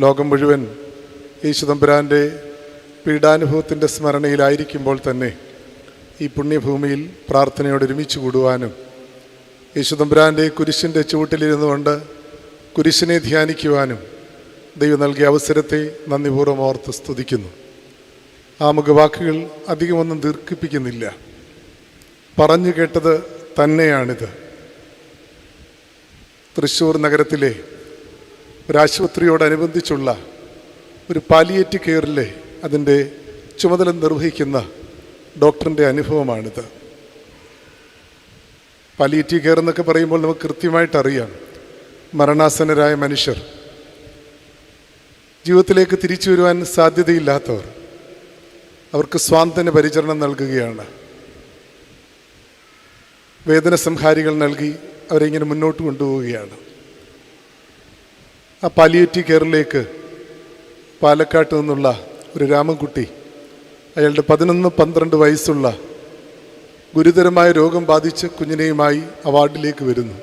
ലോകം മുഴുവൻ യേശുതമ്പുരാൻ്റെ പീഡാനുഭവത്തിൻ്റെ സ്മരണയിലായിരിക്കുമ്പോൾ തന്നെ ഈ പുണ്യഭൂമിയിൽ പ്രാർത്ഥനയോട് ഒരുമിച്ച് കൂടുവാനും യേശുതമ്പുരാൻ്റെ കുരിശിൻ്റെ ചുവട്ടിലിരുന്നു കൊണ്ട് കുരിശിനെ ധ്യാനിക്കുവാനും ദൈവം നൽകിയ അവസരത്തെ നന്ദിപൂർവ്വം ഓർത്ത് സ്തുതിക്കുന്നു. ആമുഖവാക്കുകൾ അധികമൊന്നും ദീർഘിപ്പിക്കുന്നില്ല. പറഞ്ഞു കേട്ടത് തന്നെയാണിത്. തൃശ്ശൂർ നഗരത്തിലെ ഒരാശുപത്രിയോടനുബന്ധിച്ചുള്ള ഒരു പാലിയേറ്റീവ് കെയറിലെ അതിൻ്റെ ചുമതല നിർവഹിക്കുന്ന ഡോക്ടറിൻ്റെ അനുഭവമാണിത്. പാലിയേറ്റീവ് കെയർ എന്നൊക്കെ പറയുമ്പോൾ നമുക്ക് കൃത്യമായിട്ടറിയാം, മരണാസന്നരായ മനുഷ്യർ, ജീവിതത്തിലേക്ക് തിരിച്ചു വരുവാൻ സാധ്യതയില്ലാത്തവർ, അവർക്ക് സ്വാന്തന പരിചരണം നൽകുകയാണ്. വേദന സംഹാരികൾ നൽകി അവരെ ഇങ്ങനെ മുന്നോട്ട് കൊണ്ടുപോവുകയാണ്. ആ പാലിയേറ്റീവ് കെയറിലേക്ക് പാലക്കാട്ട് നിന്നുള്ള ഒരു രാമൻകുട്ടി, അയാളുടെ 11-12 വയസ്സുള്ള ഗുരുതരമായ രോഗം ബാധിച്ച് കുഞ്ഞിനെയുമായി ആ വാർഡിലേക്ക് വരുന്നു.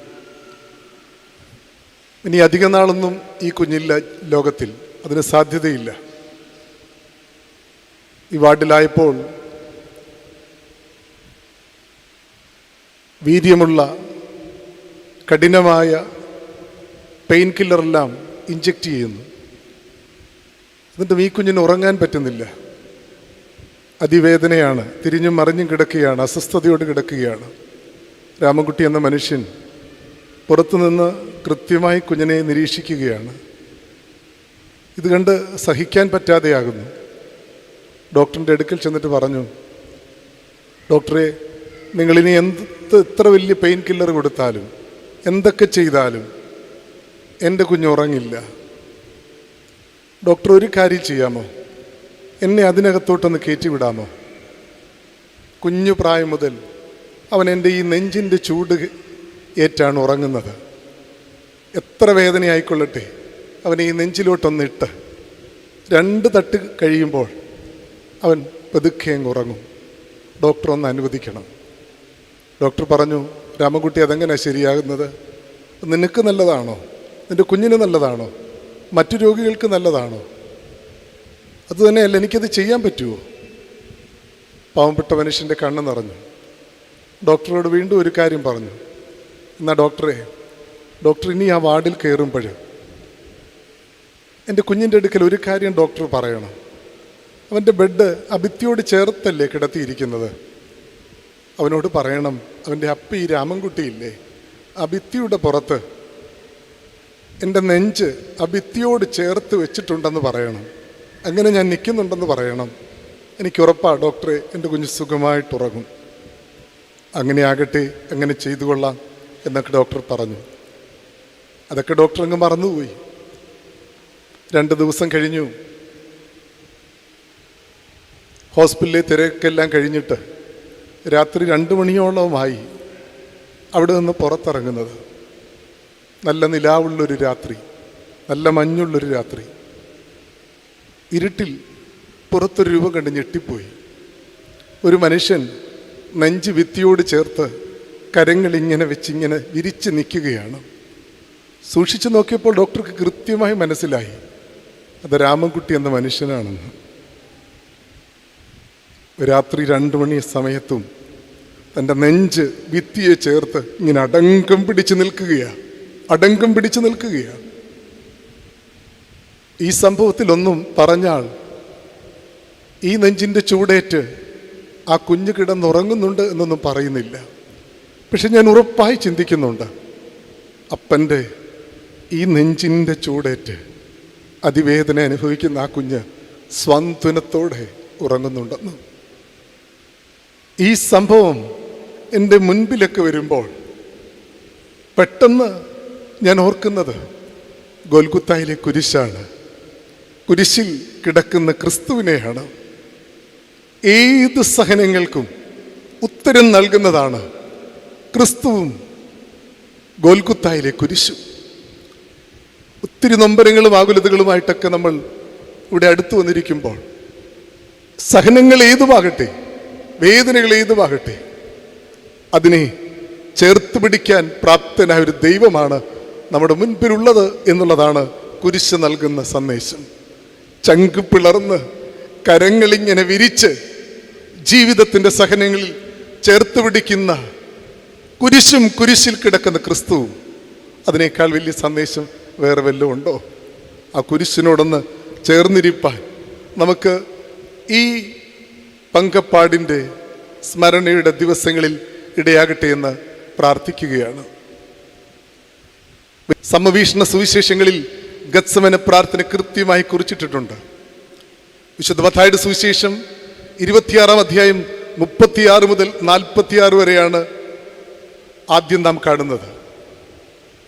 ഇനി അധിക നാളൊന്നും ഈ കുഞ്ഞില്ല ലോകത്തിൽ, അതിന് സാധ്യതയില്ല. ഈ വാർഡിലായപ്പോൾ വീര്യമുള്ള കഠിനമായ പെയിൻ കില്ലറെല്ലാം ഇഞ്ചെക്റ്റ് ചെയ്യുന്നു. എന്നിട്ടും ഈ കുഞ്ഞിന് ഉറങ്ങാൻ പറ്റുന്നില്ല. അതിവേദനയാണ്, തിരിഞ്ഞും മറിഞ്ഞും കിടക്കുകയാണ്, അസ്വസ്ഥതയോട് കിടക്കുകയാണ്. രാമൻകുട്ടി എന്ന മനുഷ്യൻ പുറത്തുനിന്ന് കൃത്യമായി കുഞ്ഞിനെ നിരീക്ഷിക്കുകയാണ്. ഇത് കണ്ട് സഹിക്കാൻ പറ്റാതെയാകുന്നു. ഡോക്ടറിൻ്റെ അടുക്കൽ ചെന്നിട്ട് പറഞ്ഞു, ഡോക്ടറെ, നിങ്ങളിനി എത്ര വലിയ പെയിൻ കില്ലർ കൊടുത്താലും എന്തൊക്കെ ചെയ്താലും എൻ്റെ കുഞ്ഞ് ഉറങ്ങില്ല. ഡോക്ടർ, ഒരു കാര്യം ചെയ്യാമോ? എന്നെ അതിനകത്തോട്ടൊന്ന് കയറ്റിവിടാമോ? കുഞ്ഞു പ്രായം മുതൽ അവൻ എൻ്റെ ഈ നെഞ്ചിൻ്റെ ചൂട് ഏറ്റാണ് ഉറങ്ങുന്നത്. എത്ര വേദനയായിക്കൊള്ളട്ടെ, അവനെ ഈ നെഞ്ചിലോട്ടൊന്നിട്ട് 2 തട്ട് കഴിയുമ്പോൾ അവൻ പതുക്കെ അങ്ങ് ഉറങ്ങും. ഡോക്ടർ ഒന്ന് അനുവദിക്കണം. ഡോക്ടർ പറഞ്ഞു, രാമൻകുട്ടി, അതെങ്ങനെയാണ് ശരിയാകുന്നത്? നിനക്ക് നല്ലതാണോ? നിൻ്റെ കുഞ്ഞിന് നല്ലതാണോ? മറ്റു രോഗികൾക്ക് നല്ലതാണോ? അതുതന്നെയല്ല, എനിക്കത് ചെയ്യാൻ പറ്റുമോ? പാവപ്പെട്ട മനുഷ്യൻ്റെ കണ്ണ് നിറഞ്ഞു. ഡോക്ടറോട് വീണ്ടും ഒരു കാര്യം പറഞ്ഞു, എന്നാൽ ഡോക്ടർ ഇനി ആ വാർഡിൽ കയറുമ്പോൾ എൻ്റെ കുഞ്ഞിൻ്റെ അടുക്കൽ ഒരു കാര്യം ഡോക്ടർ പറയണം. അവൻ്റെ ബെഡ് ആ ഭിത്തിയോട് ചേർത്തല്ലേ കിടത്തിയിരിക്കുന്നത്. അവനോട് പറയണം, അവൻ്റെ അപ്പി രാമൻകുട്ടിയില്ലേ, ആ ഭിത്തിയുടെ പുറത്ത് എൻ്റെ നെഞ്ച് ആ ഭിത്തിയോട് ചേർത്ത് വെച്ചിട്ടുണ്ടെന്ന് പറയണം. അങ്ങനെ ഞാൻ നിൽക്കുന്നുണ്ടെന്ന് പറയണം. എനിക്കുറപ്പാ ഡോക്ടറെ, എൻ്റെ കുഞ്ഞ് സുഖമായിട്ടുറങ്ങും. അങ്ങനെ ആകട്ടെ, അങ്ങനെ ചെയ്തു കൊള്ളാം എന്നൊക്കെ ഡോക്ടർ പറഞ്ഞു. അതൊക്കെ ഡോക്ടർ അങ്ങ് മറന്നുപോയി. 2 ദിവസം കഴിഞ്ഞു. ഹോസ്പിറ്റലിലെ തിരക്കെല്ലാം കഴിഞ്ഞിട്ട് രാത്രി 2 മണിയോളമായി അവിടെ നിന്ന് പുറത്തിറങ്ങുന്നത്. നല്ല നിലാവുള്ളൊരു രാത്രി, നല്ല മഞ്ഞുള്ളൊരു രാത്രി. ഇരുട്ടിൽ പുറത്തൊരു രൂപം കണ്ട് ഞെട്ടിപ്പോയി. ഒരു മനുഷ്യൻ നെഞ്ച് ഭിത്തിയോട് ചേർത്ത് കരങ്ങളിങ്ങനെ വെച്ചിങ്ങനെ വിരിച്ച് നിൽക്കുകയാണ്. സൂക്ഷിച്ചു നോക്കിയപ്പോൾ ഡോക്ടർക്ക് കൃത്യമായി മനസ്സിലായി, അത് രാമൻകുട്ടി എന്ന മനുഷ്യനാണെന്ന്. രാത്രി 2 മണി സമയത്തും തൻ്റെ നെഞ്ച് ഭിത്തിയെ ചേർത്ത് ഇങ്ങനെ അടങ്കം പിടിച്ച് നിൽക്കുകയാണ്. ഈ സംഭവത്തിലൊന്നും പറഞ്ഞാൽ ഈ നെഞ്ചിൻ്റെ ചൂടേറ്റ് ആ കുഞ്ഞ് കിടന്നുറങ്ങുന്നുണ്ട് എന്നൊന്നും പറയുന്നില്ല. പക്ഷെ ഞാൻ ഉറപ്പായി ചിന്തിക്കുന്നുണ്ട്, അപ്പൻ്റെ ഈ നെഞ്ചിൻ്റെ ചൂടേറ്റ് അതിവേദന അനുഭവിക്കുന്ന ആ കുഞ്ഞ് സ്വാന്തനത്തോടെ ഉറങ്ങുന്നുണ്ടെന്ന്. ഈ സംഭവം എൻ്റെ മുൻപിലൊക്കെ വരുമ്പോൾ പെട്ടെന്ന് ഞാൻ ഓർക്കുന്നത് ഗോൽഗുത്തായിലെ കുരിശാണ്. കുരിശിൽ കിടക്കുന്ന ക്രിസ്തുവിനെയാണ്. ഏത് സഹനങ്ങൾക്കും ഉത്തരം നൽകുന്നതാണ് ക്രിസ്തുവും ഗോൽഗുത്തായിലെ കുരിശും. ഒത്തിരി നൊമ്പരങ്ങളും ആകുലതകളുമായിട്ടൊക്കെ നമ്മൾ ഇവിടെ അടുത്തു വന്നിരിക്കുമ്പോൾ സഹനങ്ങൾ ഏതുമാകട്ടെ, വേദനകൾ ഏതുമാകട്ടെ, അതിനെ ചേർത്ത് പിടിക്കാൻ പ്രാപ്തനായ ഒരു ദൈവമാണ് നമ്മുടെ മുൻപിലുള്ളത് എന്നുള്ളതാണ് കുരിശ് നൽകുന്ന സന്ദേശം. ചങ്ക് പിളർന്ന് കരങ്ങളിങ്ങനെ വിരിച്ച് ജീവിതത്തിൻ്റെ സഹനങ്ങളിൽ ചേർത്ത് പിടിക്കുന്ന കുരിശും കുരിശിൽ കിടക്കുന്ന ക്രിസ്തുവും, അതിനേക്കാൾ വലിയ സന്ദേശം വേറെ വല്ലതും ഉണ്ടോ? ആ കുരിശിനോടൊന്ന് ചേർന്നിരിപ്പാൻ നമുക്ക് ഈ പങ്കപ്പാടിൻ്റെ സ്മരണയുടെ ദിവസങ്ങളിൽ ഇടയാകട്ടെ എന്ന് പ്രാർത്ഥിക്കുകയാണ്. സമവീക്ഷണ സുവിശേഷങ്ങളിൽ ഗത്സമന പ്രാർത്ഥന കൃത്യമായി കുറിച്ചിട്ടിട്ടുണ്ട്. വിശുദ്ധ മത്തായിയുടെ സുവിശേഷം 26 അധ്യായം 36 മുതൽ 46 വരെയാണ് ആദ്യം നാം കാണുന്നത്.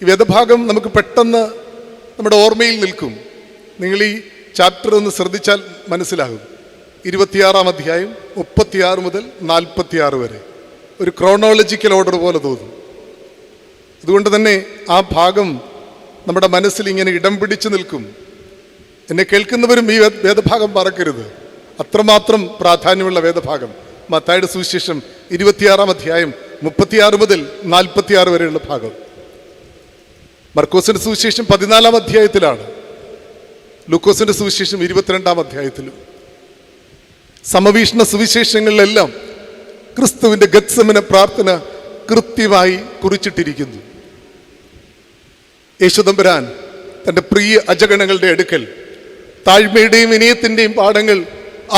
ഈ വേദഭാഗം നമുക്ക് പെട്ടെന്ന് നമ്മുടെ ഓർമ്മയിൽ നിൽക്കും. നിങ്ങൾ ഈ ചാപ്റ്റർ ഒന്ന് ശ്രദ്ധിച്ചാൽ മനസ്സിലാകും. 26 അധ്യായം 36 മുതൽ 46 വരെ ഒരു ക്രോണോളജിക്കൽ ഓർഡർ പോലെ തോന്നും. അതുകൊണ്ട് തന്നെ ആ ഭാഗം നമ്മുടെ മനസ്സിൽ ഇങ്ങനെ ഇടം പിടിച്ചു നിൽക്കും. എന്നെ കേൾക്കുന്നവരും ഈ വേദഭാഗം മറക്കരുത്. അത്രമാത്രം പ്രാധാന്യമുള്ള വേദഭാഗം മത്തായിയുടെ സുവിശേഷം 26 അധ്യായം 36 മുതൽ 46 വരെയുള്ള ഭാഗം. മർക്കോസിന്റെ സുവിശേഷം 14 അധ്യായത്തിലാണ്. ലൂക്കോസിന്റെ സുവിശേഷം 22 അധ്യായത്തിലും. സമവീക്ഷണ സുവിശേഷങ്ങളിലെല്ലാം ക്രിസ്തുവിന്റെ ഗത്സമന പ്രാർത്ഥന കൃത്യമായി കുറിച്ചിട്ടിരിക്കുന്നു. യേശുദമ്പുരാൻ തൻ്റെ പ്രിയ അജഗണങ്ങളുടെ അടുക്കൽ താഴ്മയുടെയും വിനയത്തിൻ്റെയും പാഠങ്ങൾ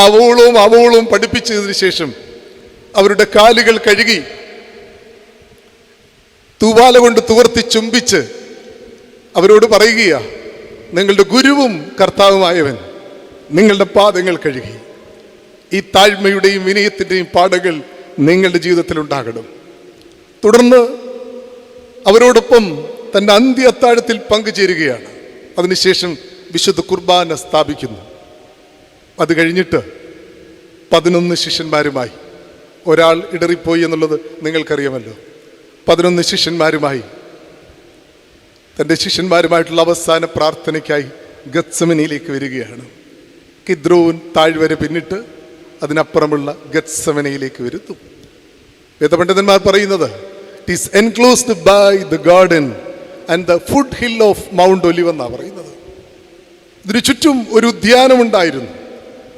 ആവോളവും പഠിപ്പിച്ചതിന് ശേഷം അവരുടെ കാലുകൾ കഴുകി തൂവാല കൊണ്ട് തുവർത്തി ചുംബിച്ച് അവരോട് പറയുകയാ, നിങ്ങളുടെ ഗുരുവും കർത്താവുമായവൻ നിങ്ങളുടെ പാദങ്ങൾ കഴുകി. ഈ താഴ്മയുടെയും വിനയത്തിൻ്റെയും പാഠങ്ങൾ നിങ്ങളുടെ ജീവിതത്തിൽ ഉണ്ടാകണം. തുടർന്ന് അവരോടൊപ്പം തൻ്റെ അന്ത്യ അത്താഴത്തിൽ പങ്കുചേരുകയാണ്. അതിനുശേഷം വിശുദ്ധ കുർബാന സ്ഥാപിക്കുന്നു. അത് കഴിഞ്ഞിട്ട് 11 ശിഷ്യന്മാരുമായി, ഒരാൾ ഇടറിപ്പോയി എന്നുള്ളത് നിങ്ങൾക്കറിയാമല്ലോ, 11 ശിഷ്യന്മാരുമായി തൻ്റെ ശിഷ്യന്മാരുമായിട്ടുള്ള അവസാന പ്രാർത്ഥനയ്ക്കായി ഗത്സമനിയിലേക്ക് വരികയാണ്. കിദ്രോൻ താഴ്വര പിന്നിട്ട് അതിനപ്പുറമുള്ള ഗത്സമനയിലേക്ക് വരുന്നു. വേദപണ്ഡിതന്മാർ പറയുന്നത് it is enclosed by the garden and the foot hill of Mount Olive എന്നാണ് പറയുന്നത്. ഇതിനു ചുറ്റും ഒരു ഉദ്യാനമുണ്ടായിരുന്നു.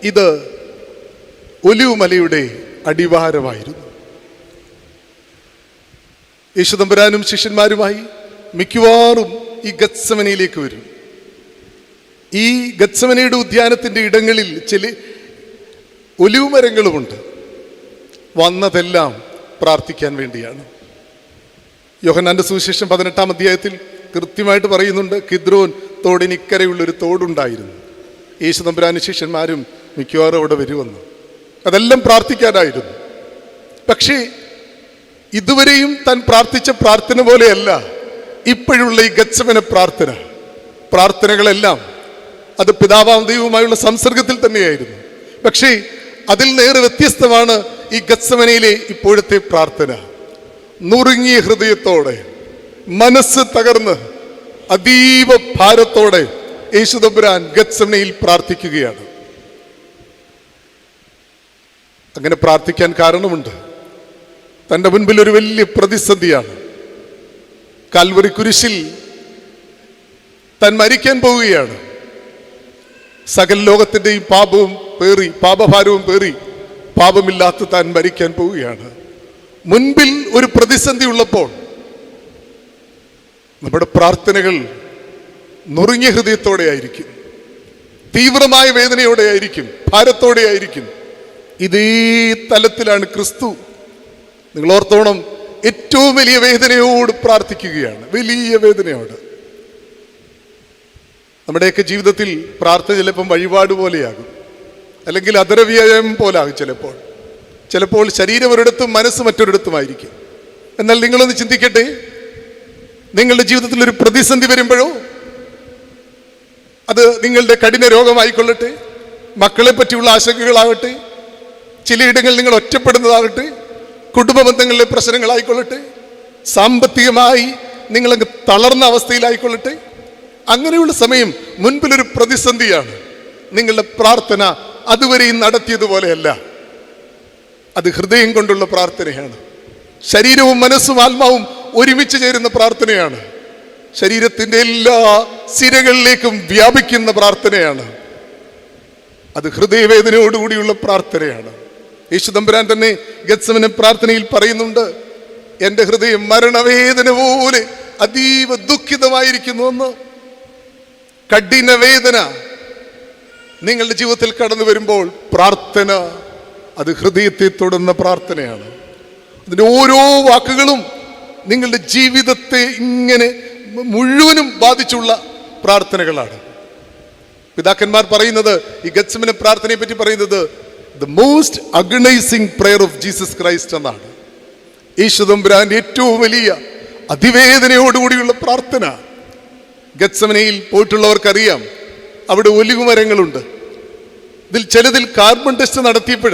ഇത് ഒലിവ് മലയുടെ അടിവാരമായിരുന്നു. യേശുദമ്പുരാനും ശിഷ്യന്മാരുമായി മിക്കവാറും ഈ ഗത്സമനയിലേക്ക് വരും. ഈ ഗത്സമനയുടെ ഉദ്യാനത്തിൻ്റെ ഇടങ്ങളിൽ ചില ഒലിവ് മരങ്ങളുമുണ്ട്. വന്നതെല്ലാം പ്രാർത്ഥിക്കാൻ വേണ്ടിയാണ്. യോഹന്നാന്റെ സുവിശേഷം 18 അധ്യായത്തിൽ കൃത്യമായിട്ട് പറയുന്നുണ്ട്, കിദ്രോൻ തോടിനിക്കരയുള്ളൊരു തോടുണ്ടായിരുന്നു. യേശുദമ്പുരാനും ശിഷ്യന്മാരും മിക്കവാറും അവിടെ വരുമെന്ന്. അതെല്ലാം പ്രാർത്ഥിക്കാനായിരുന്നു. പക്ഷേ ഇതുവരെയും താൻ പ്രാർത്ഥിച്ച പ്രാർത്ഥന പോലെയല്ല ഇപ്പോഴുള്ള ഈ ഗത്സമന പ്രാർത്ഥനകളെല്ലാം അത് പിതാവാം ദൈവവുമായുള്ള സംസർഗത്തിൽ തന്നെയായിരുന്നു. പക്ഷേ അതിൽ നേരെ വ്യത്യസ്തമാണ് ഈ ഗത്സമനയിലെ ഇപ്പോഴത്തെ പ്രാർത്ഥന. നുറുങ്ങിയ ഹൃദയത്തോടെ, മനസ്സ് തകർന്ന്, അതീവ ഭാരത്തോടെ യേശുദമ്പുരാൻ ഗത്സമനയിൽ പ്രാർത്ഥിക്കുകയാണ്. അങ്ങനെ പ്രാർത്ഥിക്കാൻ കാരണമുണ്ട്. തൻ്റെ മുൻപിൽ ഒരു വലിയ പ്രതിസന്ധിയാണ്. കാൽവറി കുരിശിൽ താൻ മരിക്കാൻ പോവുകയാണ്. സകല ലോകത്തിൻ്റെയും പാപഭാരവും പേറി പാപമില്ലാത്ത താൻ മരിക്കാൻ പോവുകയാണ്. മുൻപിൽ ഒരു പ്രതിസന്ധി ഉള്ളപ്പോൾ നമ്മുടെ പ്രാർത്ഥനകൾ നുറുങ്ങിയ ഹൃദയത്തോടെ ആയിരിക്കും, തീവ്രമായ വേദനയോടെ ആയിരിക്കും, ഭാരത്തോടെ ആയിരിക്കും. ഇതേ തലത്തിലാണ് ക്രിസ്തു, നിങ്ങൾ ഓർത്തോണം, ഏറ്റവും വലിയ വേദനയോട് പ്രാർത്ഥിക്കുകയാണ്. വലിയ വേദനയോട്. നമ്മുടെയൊക്കെ ജീവിതത്തിൽ പ്രാർത്ഥന ചിലപ്പം വഴിപാട് പോലെയാകും, അല്ലെങ്കിൽ അധരവ്യയം പോലാകും. ചിലപ്പോൾ ശരീരം ഒരിടത്തും മനസ്സ് മറ്റൊരിടത്തുമായിരിക്കും. എന്നാൽ നിങ്ങളൊന്ന് ചിന്തിക്കട്ടെ, നിങ്ങളുടെ ജീവിതത്തിൽ ഒരു പ്രതിസന്ധി വരുമ്പോഴോ, അത് നിങ്ങളുടെ കഠിന രോഗമായിക്കൊള്ളട്ടെ, മക്കളെ പറ്റിയുള്ള ആശങ്കകളാകട്ടെ, ചിലയിടങ്ങളിൽ നിങ്ങൾ ഒറ്റപ്പെടുന്നതാകട്ടെ, കുടുംബ ബന്ധങ്ങളിലെ പ്രശ്നങ്ങളായിക്കൊള്ളട്ടെ, സാമ്പത്തികമായി നിങ്ങളങ്ങ് തളർന്ന അവസ്ഥയിലായിക്കൊള്ളട്ടെ, അങ്ങനെയുള്ള സമയം മുൻപിലൊരു പ്രതിസന്ധിയാണ്. നിങ്ങളുടെ പ്രാർത്ഥന അതുവരെയും നടത്തിയതുപോലെയല്ല. അത് ഹൃദയം കൊണ്ടുള്ള പ്രാർത്ഥനയാണ്. ശരീരവും മനസ്സും ആത്മാവും ഒരുമിച്ച് ചേരുന്ന പ്രാർത്ഥനയാണ്. ശരീരത്തിൻ്റെ എല്ലാ സിരകളിലേക്കും വ്യാപിക്കുന്ന പ്രാർത്ഥനയാണ്. അത് ഹൃദയവേദനയോടുകൂടിയുള്ള പ്രാർത്ഥനയാണ്. യേശു തമ്പുരാൻ തന്നെ ഗത്സമനെ പ്രാർത്ഥനയിൽ പറയുന്നുണ്ട്, എൻ്റെ ഹൃദയം മരണവേദന പോലെ അതീവ ദുഃഖിതമായിരിക്കുന്നുവെന്ന്. കഠിന വേദന നിങ്ങളുടെ ജീവിതത്തിൽ കടന്നു വരുമ്പോൾ പ്രാർത്ഥന അത് ഹൃദയത്തെ തൊടുന്ന പ്രാർത്ഥനയാണ്. അതിൻ്റെ ഓരോ വാക്കുകളും നിങ്ങളുടെ ജീവിതത്തെ ഇങ്ങനെ മുഴുവനും ബാധിച്ചുള്ള പ്രാർത്ഥനകളാണ്. പിതാക്കന്മാർ പറയുന്നത്, ഈ ഗത്സമനെ പ്രാർത്ഥനയെ പറ്റി പറയുന്നത് the most agonizing prayer of Jesus Christ എന്നാണ്. യേശു തമ്പുരാന്റെ ഏറ്റവും വലിയ അതിവേദനയോടുകൂടിയുള്ള പ്രാർത്ഥന. ഗത്സമനയിൽ പോയിട്ടുള്ളവർക്കറിയാം, അവിടെ ഒലിവ് മരങ്ങളുണ്ട്. ചിലതിൽ കാർബൺ ടെസ്റ്റ് നടത്തിയപ്പോൾ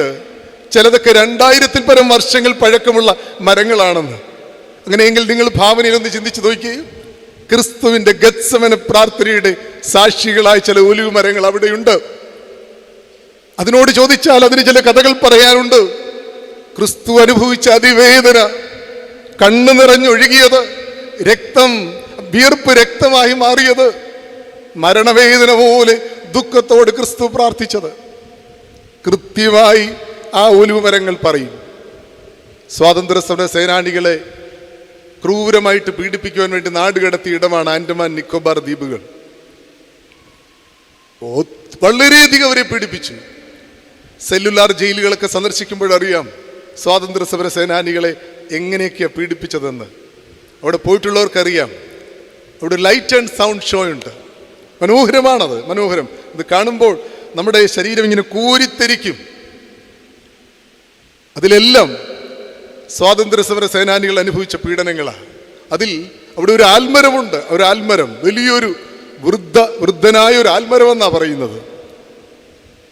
ചിലതൊക്കെ 2000-ൽ പരം വർഷങ്ങൾ പഴക്കമുള്ള മരങ്ങളാണെന്ന്. അങ്ങനെയെങ്കിൽ നിങ്ങൾ ഭാവനയിലൊന്ന് ചിന്തിച്ചു നോക്കുകയും, ക്രിസ്തുവിന്റെ ഗത്സമന പ്രാർത്ഥനയുടെ സാക്ഷികളായ ചില ഒലിവ് മരങ്ങൾ അവിടെയുണ്ട്. അതിനോട് ചോദിച്ചാൽ അതിന് ചില കഥകൾ പറയാനുണ്ട്. ക്രിസ്തു അനുഭവിച്ച അതിവേദന, കണ്ണു നിറഞ്ഞൊഴുകിയത്, രക്തം വിയർപ്പ് രക്തമായി മാറിയത്, മരണവേദന പോലെ ദുഃഖത്തോട് ക്രിസ്തു പ്രാർത്ഥിച്ചത് കൃത്യമായി ആ ഒലിവ് മരങ്ങൾ പറയും. സ്വാതന്ത്ര്യ സമര സേനാനികളെ ക്രൂരമായിട്ട് പീഡിപ്പിക്കുവാൻ വേണ്ടി നാടുകടത്തിയ ഇടമാണ് ആൻഡമാൻ നിക്കോബാർ ദ്വീപുകൾ. വളരെയധികം അവരെ പീഡിപ്പിച്ചു. സെല്ലുലാർ ജയിലുകളൊക്കെ സന്ദർശിക്കുമ്പോഴറിയാം സ്വാതന്ത്ര്യ സമര സേനാനികളെ എങ്ങനെയൊക്കെയാണ് പീഡിപ്പിച്ചതെന്ന്. അവിടെ പോയിട്ടുള്ളവർക്കറിയാം. അവിടെ ലൈറ്റ് ആൻഡ് സൗണ്ട് ഷോ ഉണ്ട്. മനോഹരമാണത്, മനോഹരം. ഇത് കാണുമ്പോൾ നമ്മുടെ ശരീരം ഇങ്ങനെ കോരിത്തെരിക്കും. അതിലെല്ലാം സ്വാതന്ത്ര്യ സമര സേനാനികൾ അനുഭവിച്ച പീഡനങ്ങളാണ്. അതിൽ അവിടെ ഒരു ആൽമരമുണ്ട്. ഒരു ആൽമരം, വലിയൊരു വൃദ്ധനായ ഒരു ആൽമരം എന്നാണ് പറയുന്നത്.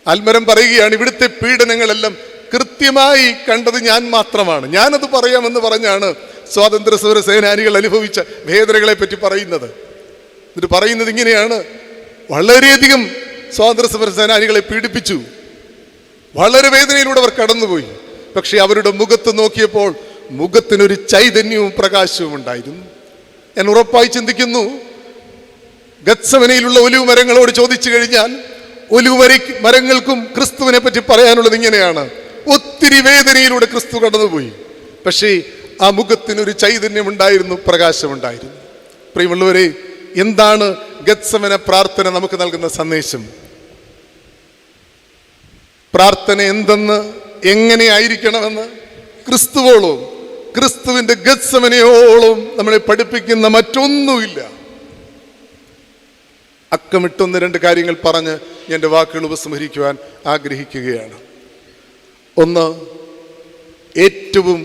ആൽമരം പറയുകയാണ്, ഇവിടുത്തെ പീഡനങ്ങളെല്ലാം കൃത്യമായി കണ്ടത് ഞാൻ മാത്രമാണ്, ഞാനത് പറയാമെന്ന് പറഞ്ഞാണ് സ്വാതന്ത്ര്യ സമര സേനാനികൾ അനുഭവിച്ച വേദനകളെ പറ്റി പറയുന്നത്. എന്നിട്ട് പറയുന്നത് ഇങ്ങനെയാണ്, വളരെയധികം സ്വാതന്ത്ര്യ സമര സേനാനികളെ പീഡിപ്പിച്ചു, വളരെ വേദനയിലൂടെ അവർ കടന്നുപോയി. പക്ഷെ അവരുടെ മുഖത്ത് നോക്കിയപ്പോൾ മുഖത്തിനൊരു ചൈതന്യവും പ്രകാശവും ഉണ്ടായിരുന്നു. ഞാൻ ഉറപ്പായി ചിന്തിക്കുന്നു, ഗത്സമനയിലുള്ള ഒലിവ് മരങ്ങളോട് ചോദിച്ചു കഴിഞ്ഞാൽ ഒലിവ് മരങ്ങൾക്കും ക്രിസ്തുവിനെ പറ്റി പറയാനുള്ളത് ഇങ്ങനെയാണ്, ഒത്തിരി വേദനയിലൂടെ ക്രിസ്തു കടന്നുപോയി, പക്ഷേ ആ മുഖത്തിനൊരു ചൈതന്യമുണ്ടായിരുന്നു, പ്രകാശമുണ്ടായിരുന്നു. പ്രിയമുള്ളവരെ, എന്താണ് ഗത്സമന പ്രാർത്ഥന നമുക്ക് നൽകുന്ന സന്ദേശം? പ്രാർത്ഥന എന്തെന്ന്, എങ്ങനെയായിരിക്കണമെന്ന് ക്രിസ്തുവോളം, ക്രിസ്തുവിന്റെ ഗത്സമനയോളം നമ്മളെ പഠിപ്പിക്കുന്ന മറ്റൊന്നുമില്ല. അക്കമിട്ടൊന്ന് രണ്ട് കാര്യങ്ങൾ പറഞ്ഞ് എൻ്റെ വാക്കുകൾ ഉപസംഹരിക്കുവാൻ ആഗ്രഹിക്കുകയാണ്. ഒന്ന്, ഏറ്റവും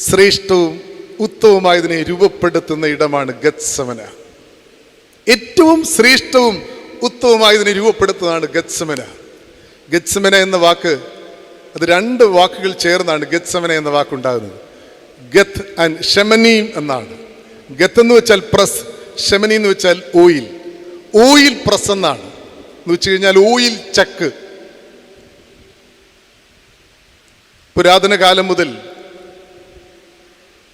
ശ്രേഷ്ഠവും ഉത്തമമായതിനെ രൂപപ്പെടുത്തുന്ന ഇടമാണ് ഗത്സമന. ഏറ്റവും ശ്രേഷ്ഠവും ഉത്തമമായതിനെ രൂപപ്പെടുത്തുന്നതാണ് ഗത്സമന. ഗത്സമന എന്ന വാക്ക്, അത് രണ്ട് വാക്കുകൾ ചേർന്നാണ് ഗത്സമന എന്ന വാക്കുണ്ടാകുന്നത്. ഗത്ത് ആൻഡ് ഷെമനീം എന്നാണ്. ഗത്ത് എന്ന് വെച്ചാൽ പ്രസ്, ഷെമനി എന്ന് വെച്ചാൽ ഓയിൽ. ഓയിൽ പ്രസ് എന്നാണ്, എന്ന് വെച്ച് കഴിഞ്ഞാൽ ഓയിൽ ചക്ക്. പുരാതന കാലം മുതൽ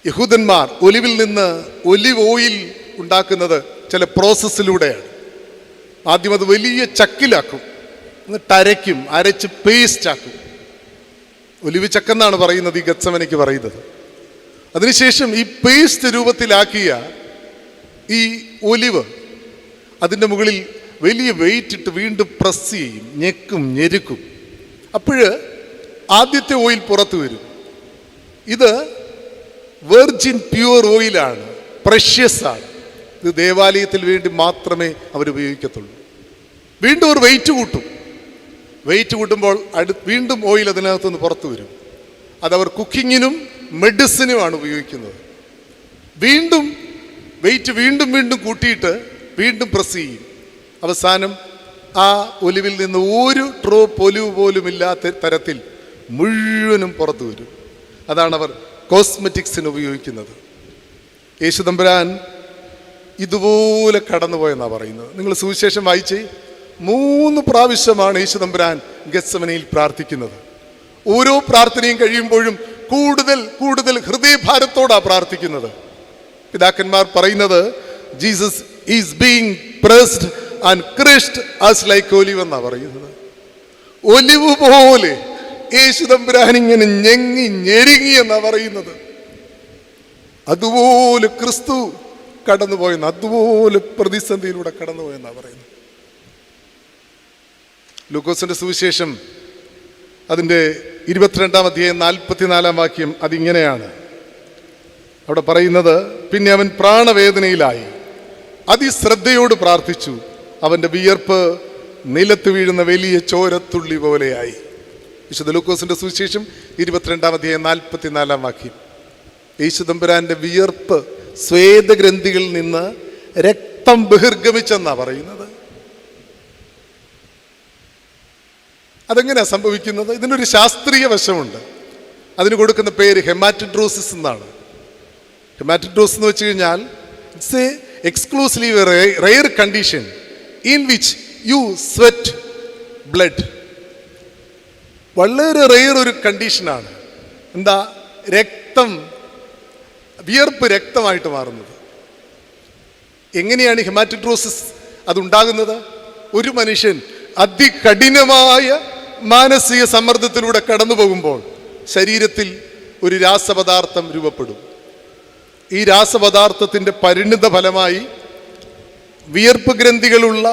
യഹൂദന്മാർ ഒലിവിൽ നിന്ന് ഒലിവ് ഓയിൽ ഉണ്ടാക്കുന്നത് ചില പ്രോസസ്സിലൂടെയാണ്. ആദ്യം അത് വലിയ ചക്കിലാക്കും, എന്നിട്ട് അരയ്ക്കും, അരച്ച് പേസ്റ്റ് ആക്കും. ഒലിവ് ചക്കെന്നാണ് പറയുന്നത്, ഈ ഗത്സമനയ്ക്ക് പറയുന്നത്. അതിനുശേഷം ഈ പേസ്റ്റ് രൂപത്തിലാക്കിയ ഈ ഒലിവ് അതിൻ്റെ മുകളിൽ വലിയ വെയിറ്റ് ഇട്ട് വീണ്ടും പ്രസ് ചെയ്യും, ഞെക്കും, ഞെരുക്കും. അപ്പോഴ് ആദ്യത്തെ ഓയിൽ പുറത്തു വരും. ഇത് വെർജിൻ പ്യുവർ ഓയിലാണ്, പ്രഷ്യസ് ആണ്. ഇത് ദേവാലയത്തിൽ വേണ്ടി മാത്രമേ അവർ ഉപയോഗിക്കത്തുള്ളൂ. വീണ്ടും ഒരു വെയിറ്റ് കൂട്ടും. വെയിറ്റ് കൂട്ടുമ്പോൾ വീണ്ടും ഓയിൽ അതിനകത്തുനിന്ന് പുറത്തു വരും. അതവർ കുക്കിങ്ങിനും മെഡിസിനുമാണ് ഉപയോഗിക്കുന്നത്. വീണ്ടും വെയിറ്റ് വീണ്ടും വീണ്ടും കൂട്ടിയിട്ട് വീണ്ടും പ്രസ് ചെയ്യും. അവസാനം ആ ഒലിവിൽ നിന്ന് ഒരു ഡ്രോപ്പ് ഒലിവ് പോലും ഇല്ലാത്ത തരത്തിൽ മുഴുവനും പുറത്തു വരും. അതാണ് അവർ കോസ്മെറ്റിക്സിന് ഉപയോഗിക്കുന്നത്. യേശു തമ്പുരാൻ ഇതുപോലെ കടന്നുപോയെന്നാണ് പറയുന്നത്. നിങ്ങൾ സുവിശേഷം വായിച്ച് 3 പ്രാവശ്യമാണ് യേശു തമ്പുരാൻ ഗത്സമനയിൽ പ്രാർത്ഥിക്കുന്നത്. ഓരോ പ്രാർത്ഥനയും കഴിയുമ്പോഴും കൂടുതൽ കൂടുതൽ ഹൃദയഭാരത്തോടാണ് പ്രാർത്ഥിക്കുന്നത്. പിതാക്കന്മാർ പറയുന്നത് Jesus is being pressed and crushed as like olive എന്നാ പറയുന്നത്. ഒലിവ് പോലെ യേശു തമ്പുരാൻ ഇങ്ങനെ ഞെങ്ങി ഞെരുങ്ങി എന്നാ പറയുന്നത്. അതുപോലെ ക്രിസ്തു കടന്നുപോയെന്ന്, അതുപോലെ പ്രതിസന്ധിയിലൂടെ കടന്നുപോയെന്നാ പറയുന്നത്. ലൂക്കോസിന്റെ സുവിശേഷം അതിൻ്റെ 22-ാം അധ്യായം 44-ാം വാക്യം അതിങ്ങനെയാണ്. അവിടെ പറയുന്നത്, പിന്നെ അവൻ പ്രാണവേദനയിലായി അതിശ്രദ്ധയോട് പ്രാർത്ഥിച്ചു. അവൻ്റെ വിയർപ്പ് നിലത്ത് വീഴുന്ന വലിയ ചോരത്തുള്ളി പോലെയായി. വിശുദ്ധ ലൂക്കോസിന്റെ സുവിശേഷം 22-ാം അധ്യായം 44-ാം വാക്യം. യേശു തമ്പുരാന്റെ വിയർപ്പ് സ്വേദഗ്രന്ഥികളിൽ നിന്ന് രക്തം ബഹിർഗമിച്ചെന്നാ പറയുന്നത്. അതെങ്ങനെയാ സംഭവിക്കുന്നത്? ഇതിനൊരു ശാസ്ത്രീയ വശമുണ്ട്. അതിന് കൊടുക്കുന്ന പേര് ഹെമാറ്റോഡ്രോസിസ് എന്നാണ്. ഹെമാറ്റോഡ്രോസിസ് എന്ന് വെച്ച് കഴിഞ്ഞാൽ it's A exclusively rare condition in which you sweat blood. വളരെ റെയർ ഒരു കണ്ടീഷനാണ്. എന്താ? രക്തം, വിയർപ്പ് രക്തമായിട്ട് മാറുന്നത്. എങ്ങനെയാണ് ഹെമാറ്റോഡ്രോസിസ് അതുണ്ടാകുന്നത്? ഒരു മനുഷ്യൻ അതികഠിനമായ മാനസിക സമ്മർദ്ദത്തിലൂടെ കടന്നു പോകുമ്പോൾ ശരീരത്തിൽ ഒരു രാസപദാർത്ഥം രൂപപ്പെടും. ഈ രാസപദാർത്ഥത്തിൻ്റെ പരിണിത ഫലമായി വിയർപ്പ് ഗ്രന്ഥികളുള്ള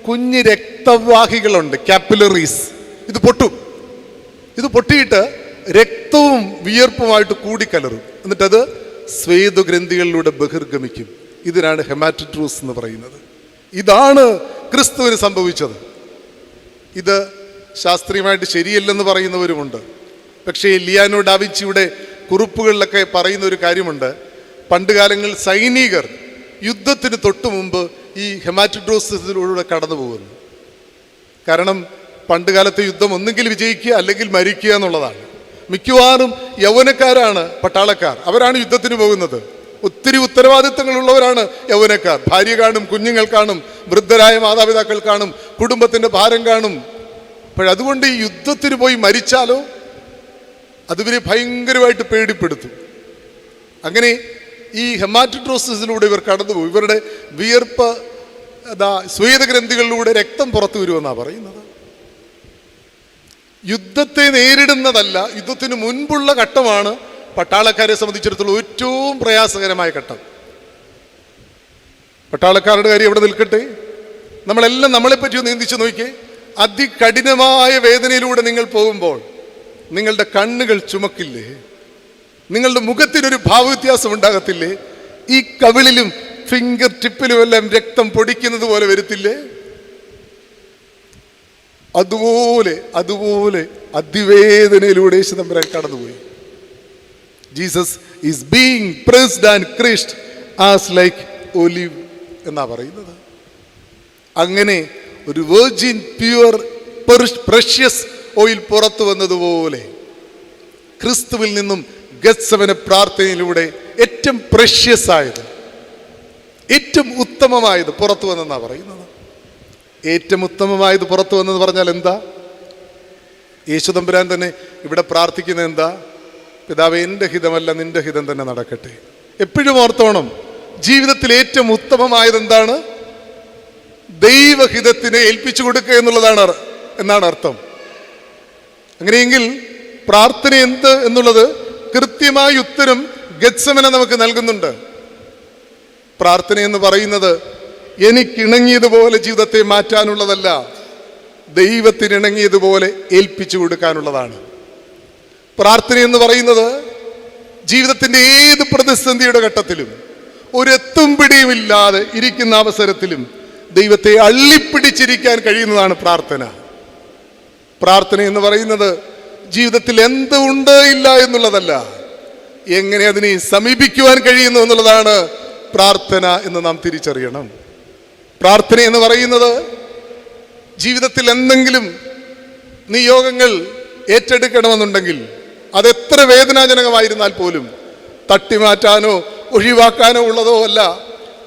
കുഞ്ഞ് രക്തവാഹികളുണ്ട്, കാപ്പിലറീസ്. ഇത് പൊട്ടും. ഇത് പൊട്ടിയിട്ട് രക്തവും വിയർപ്പുമായിട്ട് കൂടിക്കലറും. എന്നിട്ടത് സ്വേദഗ്രന്ഥികളിലൂടെ ബഹിർഗമിക്കും. ഇതിനാണ് ഹെമാറ്റോഡ്രോസിസ് എന്ന് പറയുന്നത്. ഇതാണ് ക്രിസ്തുവിന് സംഭവിച്ചത്. ഇത് ശാസ്ത്രീയമായിട്ട് ശരിയല്ലെന്ന് പറയുന്നവരുമുണ്ട്. പക്ഷേ ലിയാനോ ഡാവിഞ്ചിയുടെ കുറിപ്പുകളിലൊക്കെ പറയുന്ന ഒരു കാര്യമുണ്ട്. പണ്ട് കാലങ്ങളിൽ സൈനികർ യുദ്ധത്തിന് തൊട്ടു മുമ്പ് ഈ ഹെമാറ്റോഡ്രോസിസിലൂടെ കടന്നു പോകുന്നു. കാരണം പണ്ട് കാലത്തെ യുദ്ധം ഒന്നുകിൽ വിജയിക്കുക അല്ലെങ്കിൽ മരിക്കുക എന്നുള്ളതാണ്. മിക്കവാറും യൗവനക്കാരാണ് പട്ടാളക്കാർ. അവരാണ് യുദ്ധത്തിന് പോകുന്നത്. ഒത്തിരി ഉത്തരവാദിത്തങ്ങളുള്ളവരാണ് യൗവനക്കാർ. ഭാര്യ കാണും, കുഞ്ഞുങ്ങൾ കാണും, വൃദ്ധരായ മാതാപിതാക്കൾ കാണും, കുടുംബത്തിൻ്റെ ഭാരം കാണും. അതുകൊണ്ട് ഈ യുദ്ധത്തിന് പോയി മരിച്ചാലോ അതിവരെ ഭയങ്കരമായിട്ട് പേടിപ്പെടുത്തും. അങ്ങനെ ഈ ഹെമാറ്റോഡ്രോസിസിലൂടെ ഇവർ കടന്നുപോകും. ഇവരുടെ വിയർപ്പ് സ്വേദഗ്രന്ഥികളിലൂടെ രക്തം പുറത്തു വരുമെന്നാണ് പറയുന്നത്. യുദ്ധത്തെ നേരിടുന്നതല്ല, യുദ്ധത്തിന് മുൻപുള്ള ഘട്ടമാണ് പട്ടാളക്കാരെ സംബന്ധിച്ചിടത്തോളം ഏറ്റവും പ്രയാസകരമായ ഘട്ടം. പട്ടാളക്കാരുടെ കാര്യം എവിടെ നിൽക്കട്ടെ, നമ്മളെല്ലാം നമ്മളെപ്പറ്റി ഒന്ന് ചിന്തിച്ച് നോക്കിയേ. അതികഠിനമായ വേദനയിലൂടെ നിങ്ങൾ പോകുമ്പോൾ നിങ്ങളുടെ കണ്ണുകൾ ചുമക്കില്ലേ? നിങ്ങളുടെ മുഖത്തിനൊരു ഭാവവ്യത്യാസം ഉണ്ടാകത്തില്ലേ? ഈ കവിളിലും ഫിംഗർ ടിപ്പിലും എല്ലാം രക്തം പൊടിക്കുന്നത് പോലെ വരത്തില്ലേ? അതുപോലെ അതിവേദനയിലൂടെ യേശു തമ്പുരാൻ കടന്നുപോയി. Jesus is being pressed and crushed as like olive എന്നാ പറയുന്നത്. അങ്ങനെ ഒരു വെർജിൻ പ്യുവർ പ്രഷ്യസ് ഓയിൽ പുറത്തു വന്നതുപോലെ ക്രിസ്തുവിൽ നിന്നും ഗത്സമന പ്രാർത്ഥനയിലൂടെ ഏറ്റവും പ്രഷ്യസ് ആയത്, ഏറ്റവും ഉത്തമമായത് പുറത്തു വന്നെന്നാ പറയുന്നത്. ഏറ്റവും ഉത്തമമായത് പുറത്തു വന്നെന്ന് പറഞ്ഞാൽ എന്താ? യേശു തമ്പുരാൻ തന്നെ ഇവിടെ പ്രാർത്ഥിക്കുന്നത് എന്താ? പിതാവേ, എൻ്റെ ഹിതമല്ല നിന്റെ ഹിതം തന്നെ നടക്കട്ടെ. എപ്പോഴും ഓർത്തോണം, ജീവിതത്തിൽ ഏറ്റവും ഉത്തമമായത് എന്താണ്? ദൈവഹിതത്തിനെ ഏൽപ്പിച്ചു കൊടുക്കുക എന്നാണ് അർത്ഥം. അങ്ങനെയെങ്കിൽ പ്രാർത്ഥന എന്ത് എന്നുള്ളത് കൃത്യമായ ഉത്തരം ഗത്സമന നമുക്ക് നൽകുന്നുണ്ട്. പ്രാർത്ഥന എന്ന് പറയുന്നത് എനിക്കിണങ്ങിയതുപോലെ ജീവിതത്തെ മാറ്റാനുള്ളതല്ല, ദൈവത്തിനിണങ്ങിയതുപോലെ ഏൽപ്പിച്ചു കൊടുക്കാനുള്ളതാണ്. പ്രാർത്ഥന എന്ന് പറയുന്നത് ജീവിതത്തിൻ്റെ ഏത് പ്രതിസന്ധിയുടെ ഘട്ടത്തിലും ഒരെത്തും പിടിയുമില്ലാതെ ഇരിക്കുന്ന അവസരത്തിലും ദൈവത്തെ അള്ളിപ്പിടിച്ചിരിക്കാൻ കഴിയുന്നതാണ് പ്രാർത്ഥന. പ്രാർത്ഥന എന്ന് പറയുന്നത് ജീവിതത്തിൽ എന്തുണ്ട് ഇല്ല എന്നുള്ളതല്ല, എങ്ങനെ അതിനെ സമീപിക്കുവാൻ കഴിയുന്നു എന്നുള്ളതാണ് പ്രാർത്ഥന എന്ന് നാം തിരിച്ചറിയണം. പ്രാർത്ഥന എന്ന് പറയുന്നത് ജീവിതത്തിൽ എന്തെങ്കിലും നിയോഗങ്ങൾ ഏറ്റെടുക്കണമെന്നുണ്ടെങ്കിൽ അതെത്ര വേദനാജനകമായിരുന്നാൽ പോലും തട്ടിമാറ്റാനോ ഒഴിവാക്കാനോ ഉള്ളതോ അല്ല,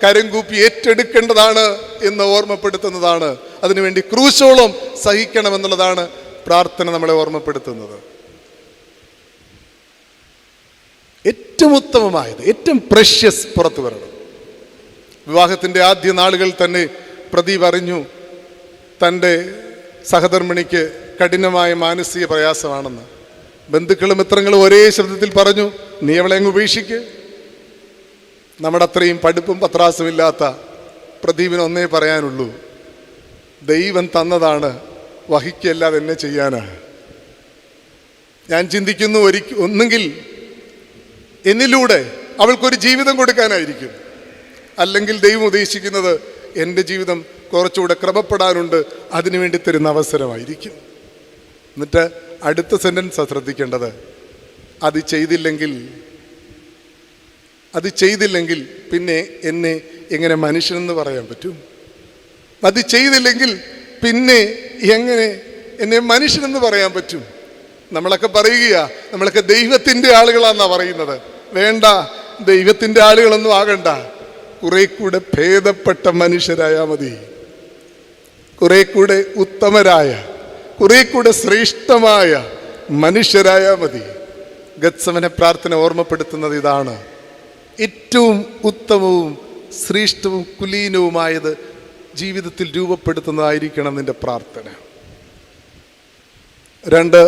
കരം കൂപ്പി ഏറ്റെടുക്കേണ്ടതാണ് എന്ന് ഓർമ്മപ്പെടുത്തുന്നതാണ്. അതിനുവേണ്ടി ക്രൂശോളം സഹിക്കണമെന്നുള്ളതാണ് പ്രാർത്ഥന നമ്മളെ ഓർമ്മപ്പെടുത്തുന്നത്. ഏറ്റവും ഉത്തമമായത്, ഏറ്റവും പ്രഷ്യസ് പുറത്തു വരണം. വിവാഹത്തിൻ്റെ ആദ്യ നാളുകൾ തന്നെ പ്രദീപ് അറിഞ്ഞു തൻ്റെ സഹധർമ്മിണിക്ക് കഠിനമായ മാനസിക പ്രയാസമാണെന്ന്. ബന്ധുക്കളും മിത്രങ്ങളും ഒരേ ശബ്ദത്തിൽ പറഞ്ഞു, നീ അവളെ അങ്ങ് ഉപേക്ഷിക്ക്. നമ്മുടെ അത്രയും പഠിപ്പും പത്രാസുമില്ലാത്ത പ്രദീപിന് ഒന്നേ പറയാനുള്ളൂ, ദൈവം തന്നതാണ്, വഹിക്കല്ലാതെ എന്നെ ചെയ്യാനാ. ഞാൻ ചിന്തിക്കുന്നു, ഒന്നുകിൽ എന്നിലൂടെ അവൾക്കൊരു ജീവിതം കൊടുക്കാനായിരിക്കും, അല്ലെങ്കിൽ ദൈവം ഉദ്ദേശിക്കുന്നത് എൻ്റെ ജീവിതം കുറച്ചുകൂടെ ക്രമപ്പെടാനുണ്ട്, അതിനുവേണ്ടി തരുന്ന അവസരമായിരിക്കും. എന്നിട്ട് അടുത്ത സെൻറ്റൻസാണ് ശ്രദ്ധിക്കേണ്ടത്. അത് ചെയ്തില്ലെങ്കിൽ പിന്നെ എന്നെ എങ്ങനെ മനുഷ്യനെന്ന് പറയാൻ പറ്റും? അത് ചെയ്തില്ലെങ്കിൽ പിന്നെ എങ്ങനെ എന്നെ മനുഷ്യനെന്ന് പറയാൻ പറ്റും? നമ്മളൊക്കെ പറയുകയാ, നമ്മളൊക്കെ ദൈവത്തിൻ്റെ ആളുകളാണെന്നാണ് പറയുന്നത്. വേണ്ട, ദൈവത്തിൻ്റെ ആളുകളൊന്നും ആകണ്ട, കുറെ കൂടെ ഭേദപ്പെട്ട മനുഷ്യരായാൽ മതി. കുറെ കൂടെ ഉത്തമരായ, കുറെ കൂടെ ശ്രേഷ്ഠമായ മനുഷ്യരായാൽ മതി. ഗത്സമന പ്രാർത്ഥന ഓർമ്മപ്പെടുത്തുന്നത് ഇതാണ്. ഏറ്റവും ഉത്തമവും ശ്രേഷ്ഠവും കുലീനവുമായത് ജീവിതത്തിൽ രൂപപ്പെടുത്തുന്നതായിരിക്കണം നിന്റെ പ്രാർത്ഥന. 2,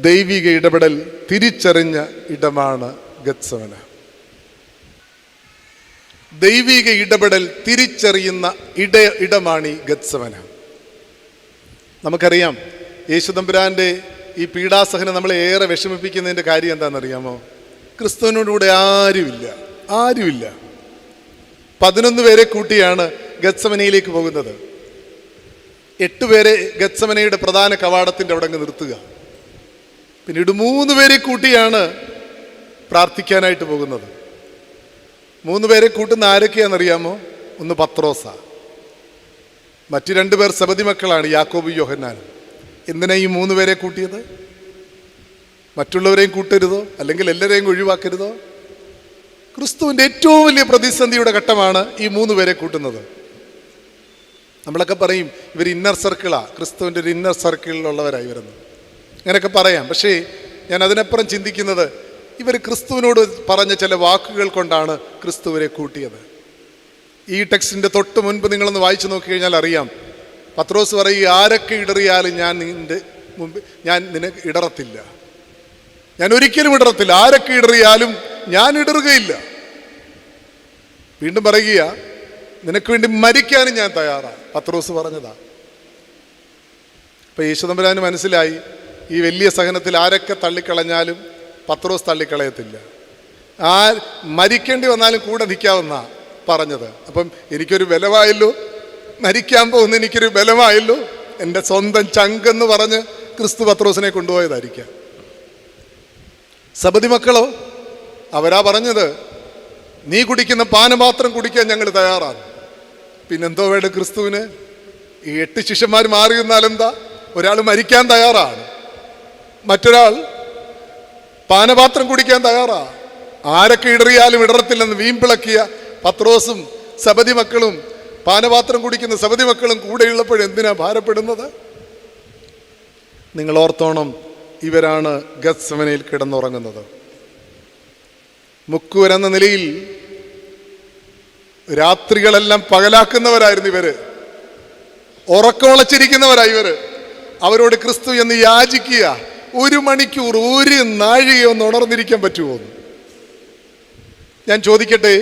ദൈവിക ഇടപെടൽ തിരിച്ചറിഞ്ഞ ഇടമാണ് ഗത്സമന. ദൈവിക ഇടപെടൽ തിരിച്ചറിയുന്ന ഇടമാണ് ഈ ഗത്സമന. നമുക്കറിയാം, യേശുതമ്പുരാൻ്റെ ഈ പീഡാസഹനം നമ്മളെ ഏറെ വിഷമിപ്പിക്കുന്നതിൻ്റെ കാര്യം എന്താണെന്നറിയാമോ? ക്രിസ്തുവിനോടുകൂടെ ആരുമില്ല. 11 പേരെ കൂട്ടിയാണ് ഗത്സമനയിലേക്ക് പോകുന്നത്. 8 പേരെ ഗത്സമനയുടെ പ്രധാന കവാടത്തിൻ്റെ അവിടെ നിർത്തുക. പിന്നീട് 3 പേരെ കൂട്ടിയാണ് പ്രാർത്ഥിക്കാനായിട്ട് പോകുന്നത്. 3 പേരെ കൂട്ടുന്ന ആരൊക്കെയാണെന്നറിയാമോ? ഒന്ന് പത്രോസാ, മറ്റു 2 പേർ സബദി മക്കളാണ്, യാക്കോബും യോഹന്നാനും. എന്തിനാ ഈ 3 പേരെ കൂട്ടിയത്? മറ്റുള്ളവരെയും കൂട്ടരുതോ, അല്ലെങ്കിൽ എല്ലാവരെയും ഒഴിവാക്കരുതോ? ക്രിസ്തുവിൻ്റെ ഏറ്റവും വലിയ പ്രതിസന്ധിയുടെ ഘട്ടമാണ് ഈ 3 പേരെ കൂട്ടുന്നത്. നമ്മളൊക്കെ പറയും ഇവർ ഇന്നർ സർക്കിളാണ്, ക്രിസ്തുവിൻ്റെ ഒരു ഇന്നർ സർക്കിളിലുള്ളവരായി വരുന്നത്, അങ്ങനെയൊക്കെ പറയാം. പക്ഷേ ഞാൻ അതിനപ്പുറം ചിന്തിക്കുന്നത്, ഇവർ ക്രിസ്തുവിനോട് പറഞ്ഞ ചില വാക്കുകൾ കൊണ്ടാണ് ക്രിസ്തുവിനെ കൂട്ടിയത്. ഈ ടെക്സ്റ്റിൻ്റെ തൊട്ട് മുൻപ് നിങ്ങളൊന്ന് വായിച്ചു നോക്കിക്കഴിഞ്ഞാൽ അറിയാം. പത്രോസ് പറയുക, ആരൊക്കെ ഇടറിയാലും ഞാൻ നിനക്ക് ഇടറത്തില്ല, ഞാൻ ഒരിക്കലും ഇടറത്തില്ല, ആരൊക്കെ ഇടറിയാലും ഞാൻ ഇടറുകയില്ല. വീണ്ടും പറയുക, നിനക്ക് വേണ്ടി മരിക്കാനും ഞാൻ തയ്യാറാണ്. പത്രോസ് പറഞ്ഞതാ. ഇപ്പൊ യേശുതമ്പുരാന് മനസ്സിലായി, ഈ വലിയ സഹനത്തിൽ ആരൊക്കെ തള്ളിക്കളഞ്ഞാലും പത്രോസ് തള്ളിക്കളയത്തില്ല. മരിക്കേണ്ടി വന്നാലും കൂടെ നിൽക്കാമെന്നാ പറഞ്ഞത്. അപ്പം എനിക്കൊരു ബലമായല്ലോ, മരിക്കാൻ പോകുന്ന എനിക്കൊരു ബലമായല്ലോ, എൻ്റെ സ്വന്തം ചങ്കെന്ന് പറഞ്ഞ് ക്രിസ്തു പത്രോസിനെ കൊണ്ടുപോയതായിരിക്കാം. സബദി മക്കളോ, അവരാ പറഞ്ഞത്, നീ കുടിക്കുന്ന പാനപാത്രം കുടിക്കാൻ ഞങ്ങൾ തയ്യാറാണ്. പിന്നെന്തോ വേണ്ട ക്രിസ്തുവിന്? ഈ 8 ശിഷ്യന്മാർ മാറി നിന്നാലെന്താ? ഒരാൾ മരിക്കാൻ തയ്യാറാണ്, മറ്റൊരാൾ പാനപാത്രം കുടിക്കാൻ തയ്യാറാ. ആരൊക്കെ ഇടറിയാലും ഇടറത്തില്ലെന്ന് വീമ്പിളക്കിയ പത്രോസും സബദി മക്കളും പാനപാത്രം കുടിക്കുന്ന സബദി മക്കളും കൂടെയുള്ളപ്പോഴെന്തിനാ ഭാരപ്പെടുന്നത്? നിങ്ങൾ ഓർത്തോണം, ഇവരാണ് ഗത്സമനയിൽ കിടന്നുറങ്ങുന്നത്. മുക്കുവരെന്ന നിലയിൽ രാത്രികളെല്ലാം പകലാക്കുന്നവരായിരുന്നു ഇവര്, ഉറക്കമുളച്ചിരിക്കുന്നവരായി ഇവര്. അവരോട് ക്രിസ്തു എന്ന് യാചിക്കുക, 1 മണിക്കൂർ 1 നാഴിക ഒന്ന് ഉണർന്നിരിക്കാൻ പറ്റുമോ? ഞാൻ ചോദിക്കട്ടെ,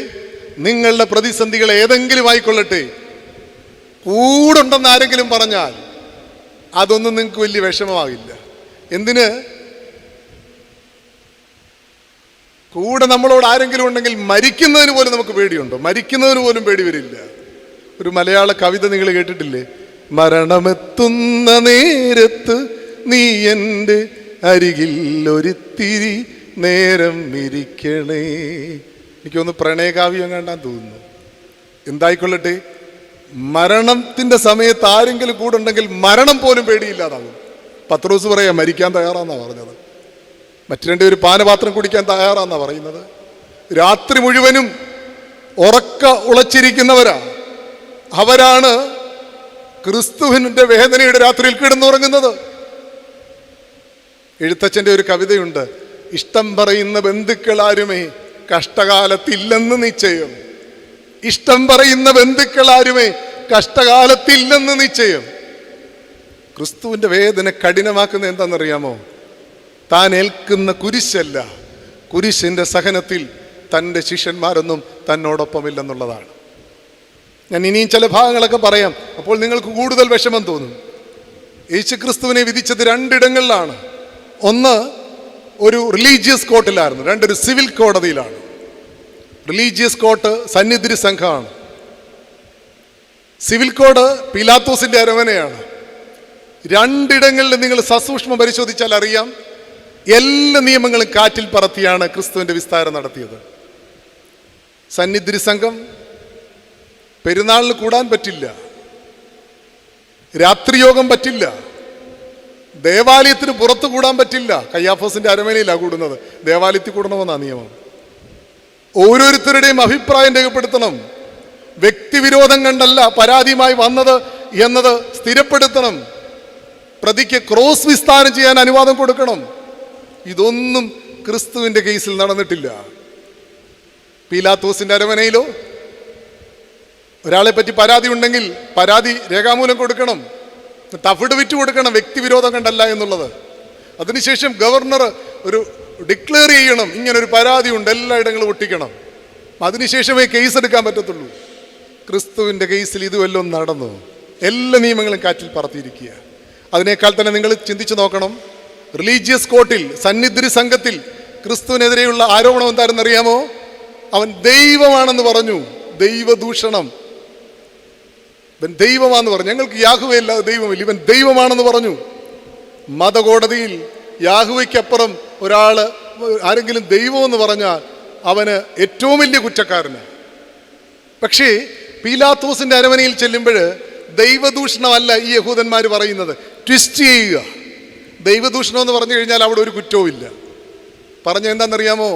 നിങ്ങളുടെ പ്രതിസന്ധികൾ ഏതെങ്കിലും ആയിക്കൊള്ളട്ടെ, കൂടുണ്ടെന്ന് ആരെങ്കിലും പറഞ്ഞാൽ അതൊന്നും നിങ്ങൾക്ക് വലിയ വിഷമമാകില്ല. എന്തിന്? കൂടെ നമ്മളോട് ആരെങ്കിലും ഉണ്ടെങ്കിൽ മരിക്കുന്നതിന് പോലും നമുക്ക് പേടിയുണ്ടോ? മരിക്കുന്നതിന് പോലും പേടി വരില്ല. ഒരു മലയാള കവിത നിങ്ങൾ കേട്ടിട്ടില്ലേ? മരണമെത്തുന്ന നേരത്ത് നീ എൻ്റെ അരികിൽ ഒരിത്തിരി നേരം ഇരിക്കണേ. എനിക്കൊന്ന് പ്രണയകാവ്യം കണ്ടാൻ തോന്നുന്നു. എന്തായിക്കൊള്ളട്ടെ, മരണത്തിൻ്റെ സമയത്ത് ആരെങ്കിലും കൂടെ ഉണ്ടെങ്കിൽ മരണം പോലും പേടിയില്ലാതാകും. പത്രോസ് പറയാ മരിക്കാൻ തയ്യാറാന്നാണ് പറഞ്ഞത്. മറ്റു 2 പേര് പാനപാത്രം കുടിക്കാൻ തയ്യാറാന്നാണ് പറയുന്നത്. രാത്രി മുഴുവനും ഉളച്ചിരിക്കുന്നവരാ. അവരാണ് ക്രിസ്തുവിൻ്റെ വേദനയുടെ രാത്രിയിൽ കിടന്നുറങ്ങുന്നത്. എഴുത്തച്ഛൻ്റെ ഒരു കവിതയുണ്ട്, ഇഷ്ടം പറയുന്ന ബന്ധുക്കളാരുമേ കഷ്ടകാലത്തില്ലെന്ന് നിശ്ചയം. ഇഷ്ടം പറയുന്ന ബന്ധുക്കൾ ആരുമേ കഷ്ടകാലത്തില്ലെന്ന് നിശ്ചയം. ക്രിസ്തുവിന്റെ വേദന കഠിനമാക്കുന്ന എന്താണെന്നറിയാമോ? താൻ ഏൽക്കുന്ന കുരിശല്ല, കുരിശിന്റെ സഹനത്തിൽ തൻ്റെ ശിഷ്യന്മാരൊന്നും തന്നോടൊപ്പമില്ലെന്നുള്ളതാണ്. ഞാൻ ഇനിയും ചില ഭാഗങ്ങളൊക്കെ പറയാം, അപ്പോൾ നിങ്ങൾക്ക് കൂടുതൽ വിഷമം തോന്നും. യേശു ക്രിസ്തുവിനെ വിധിച്ചത് രണ്ടിടങ്ങളിലാണ്. ഒന്ന് ഒരു റിലീജിയസ് കോർട്ടിലായിരുന്നു, രണ്ടൊരു സിവിൽ കോടതിയിലാണ്. റിലീജിയസ് കോർട്ട് സന്നിധി സംഘമാണ്, സിവിൽ കോഡ് പീലാത്തോസിന്റെ അരമനയാണ്. രണ്ടിടങ്ങളിൽ നിങ്ങൾ സസൂക്ഷ്മം പരിശോധിച്ചാൽ അറിയാം, എല്ലാ നിയമങ്ങളും കാറ്റിൽ പറത്തിയാണ് ക്രിസ്തുവിന്റെ വിസ്താരം നടത്തിയത്. സന്നിധി സംഘം പെരുന്നാളിന് കൂടാൻ പറ്റില്ല, രാത്രിയോഗം പറ്റില്ല, ദേവാലയത്തിന് പുറത്ത് കൂടാൻ പറ്റില്ല. കയ്യാഫോസിന്റെ അരമനയിലാണ് കൂടുന്നത്, ദേവാലയത്തിൽ കൂടണമെന്നാണ് നിയമം. ഓരോരുത്തരുടെയും അഭിപ്രായം രേഖപ്പെടുത്തണം. വ്യക്തിവിരോധം കണ്ടല്ല പരാതിയുമായി വന്നത് എന്നത് സ്ഥിരപ്പെടുത്തണം. പ്രതിക്ക് ക്രോസ് വിസ്താരം ചെയ്യാൻ അനുവാദം കൊടുക്കണം. ഇതൊന്നും ക്രിസ്തുവിന്റെ കേസിൽ നടന്നിട്ടില്ല. പീലാത്തോസിന്റെ അരമനയിലോ ഒരാളെ പറ്റി പരാതി ഉണ്ടെങ്കിൽ പരാതി രേഖാമൂലം കൊടുക്കണം, അഫിഡവിറ്റ് കൊടുക്കണം, വ്യക്തിവിരോധം കണ്ടല്ല എന്നുള്ളത്. അതിനുശേഷം ഗവർണർ ഒരു ഡിക്ലെയർ ചെയ്യണം, ഇങ്ങനൊരു പരാതി ഉണ്ട്, എല്ലായിടങ്ങളും ഒട്ടിക്കണം. അതിനുശേഷമേ കേസ് എടുക്കാൻ പറ്റത്തുള്ളൂ. ക്രിസ്തുവിൻ്റെ കേസിൽ ഇതുവെല്ലാം നടന്നു. എല്ലാ നിയമങ്ങളും കാറ്റിൽ പറത്തിയിരിക്കുക. അതിനേക്കാൾ തന്നെ നിങ്ങൾ ചിന്തിച്ചു നോക്കണം, റിലീജിയസ് കോർട്ടിൽ സന്നിധി സംഘത്തിൽ ക്രിസ്തുവിനെതിരെയുള്ള ആരോപണം എന്താണെന്നറിയാമോ? അവൻ ദൈവമാണെന്ന് പറഞ്ഞു. ദൈവദൂഷണം. ഇവൻ ദൈവമാണെന്ന് പറഞ്ഞു. ഞങ്ങൾക്ക് യാഹുവയല്ലാതെ ദൈവമില്ല, ഇവൻ ദൈവമാണെന്ന് പറഞ്ഞു. മതകോടതിയിൽ യാഹുവയ്ക്കപ്പുറം ഒരാള് ആരെങ്കിലും ദൈവമെന്ന് പറഞ്ഞാൽ അവന് ഏറ്റവും വലിയ കുറ്റക്കാരന്. പക്ഷേ പീലാത്തോസിന്റെ അരമനയിൽ ചെല്ലുമ്പോൾ ദൈവദൂഷണമല്ല ഈ യഹൂദന്മാർ പറയുന്നത്, ട്വിസ്റ്റ് ചെയ്യുക. ദൈവദൂഷണം എന്ന് പറഞ്ഞു കഴിഞ്ഞാൽ അവിടെ ഒരു കുറ്റവും ഇല്ല. പറഞ്ഞ എന്താണെന്നറിയാമോ?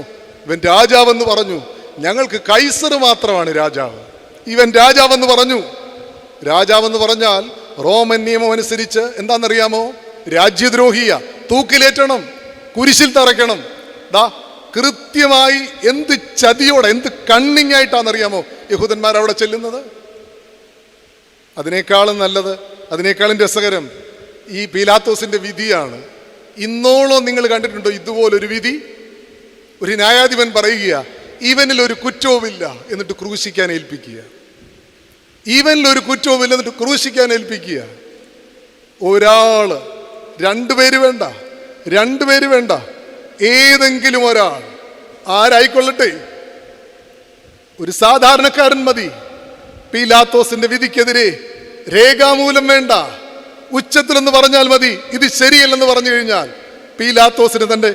ഇവൻ രാജാവെന്ന് പറഞ്ഞു. ഞങ്ങൾക്ക് കൈസർ മാത്രമാണ് രാജാവ്, ഇവൻ രാജാവെന്ന് പറഞ്ഞു. രാജാവെന്ന് പറഞ്ഞാൽ റോമൻ നിയമം അനുസരിച്ച് എന്താണെന്നറിയാമോ? രാജ്യദ്രോഹിയ, തൂക്കിലേറ്റണം, കുരിശിൽ തറയ്ക്കണം. കൃത്യമായി എന്ത് ചതിയോടെ, എന്ത് കണ്ണിങ് ആയിട്ടാണെന്നറിയാമോ യഹൂദന്മാർ അവിടെ ചെല്ലുന്നത്. അതിനേക്കാളും നല്ലത്, അതിനേക്കാളും രസകരം ഈ പീലാത്തോസിന്റെ വിധിയാണ്. ഇന്നോളം നിങ്ങൾ കണ്ടിട്ടുണ്ടോ ഇതുപോലൊരു വിധി? ഒരു ന്യായാധിപൻ പറയുക, ഇവനിൽ ഒരു കുറ്റവുമില്ല എന്നിട്ട് ക്രൂശിക്കാൻ ഏൽപ്പിക്കുക. ഇവനിൽ ഒരു കുറ്റവുമില്ല എന്നിട്ട് ക്രൂശിക്കാൻ ഏൽപ്പിക്കുക. ഒരാള്, രണ്ടുപേര് വേണ്ട, ഏതെങ്കിലും ഒരാൾ, ആരായിക്കൊള്ളട്ടെ, ഒരു സാധാരണക്കാരൻ മതി. പീലാത്തോസിന്റെ വിധിക്കെതിരെ രേഖാമൂലം വേണ്ട, ഉച്ചത്തിലെന്ന് പറഞ്ഞാൽ മതി. ഇത് ശരിയല്ലെന്ന് പറഞ്ഞു കഴിഞ്ഞാൽ പീലാത്തോസിന് തന്റെ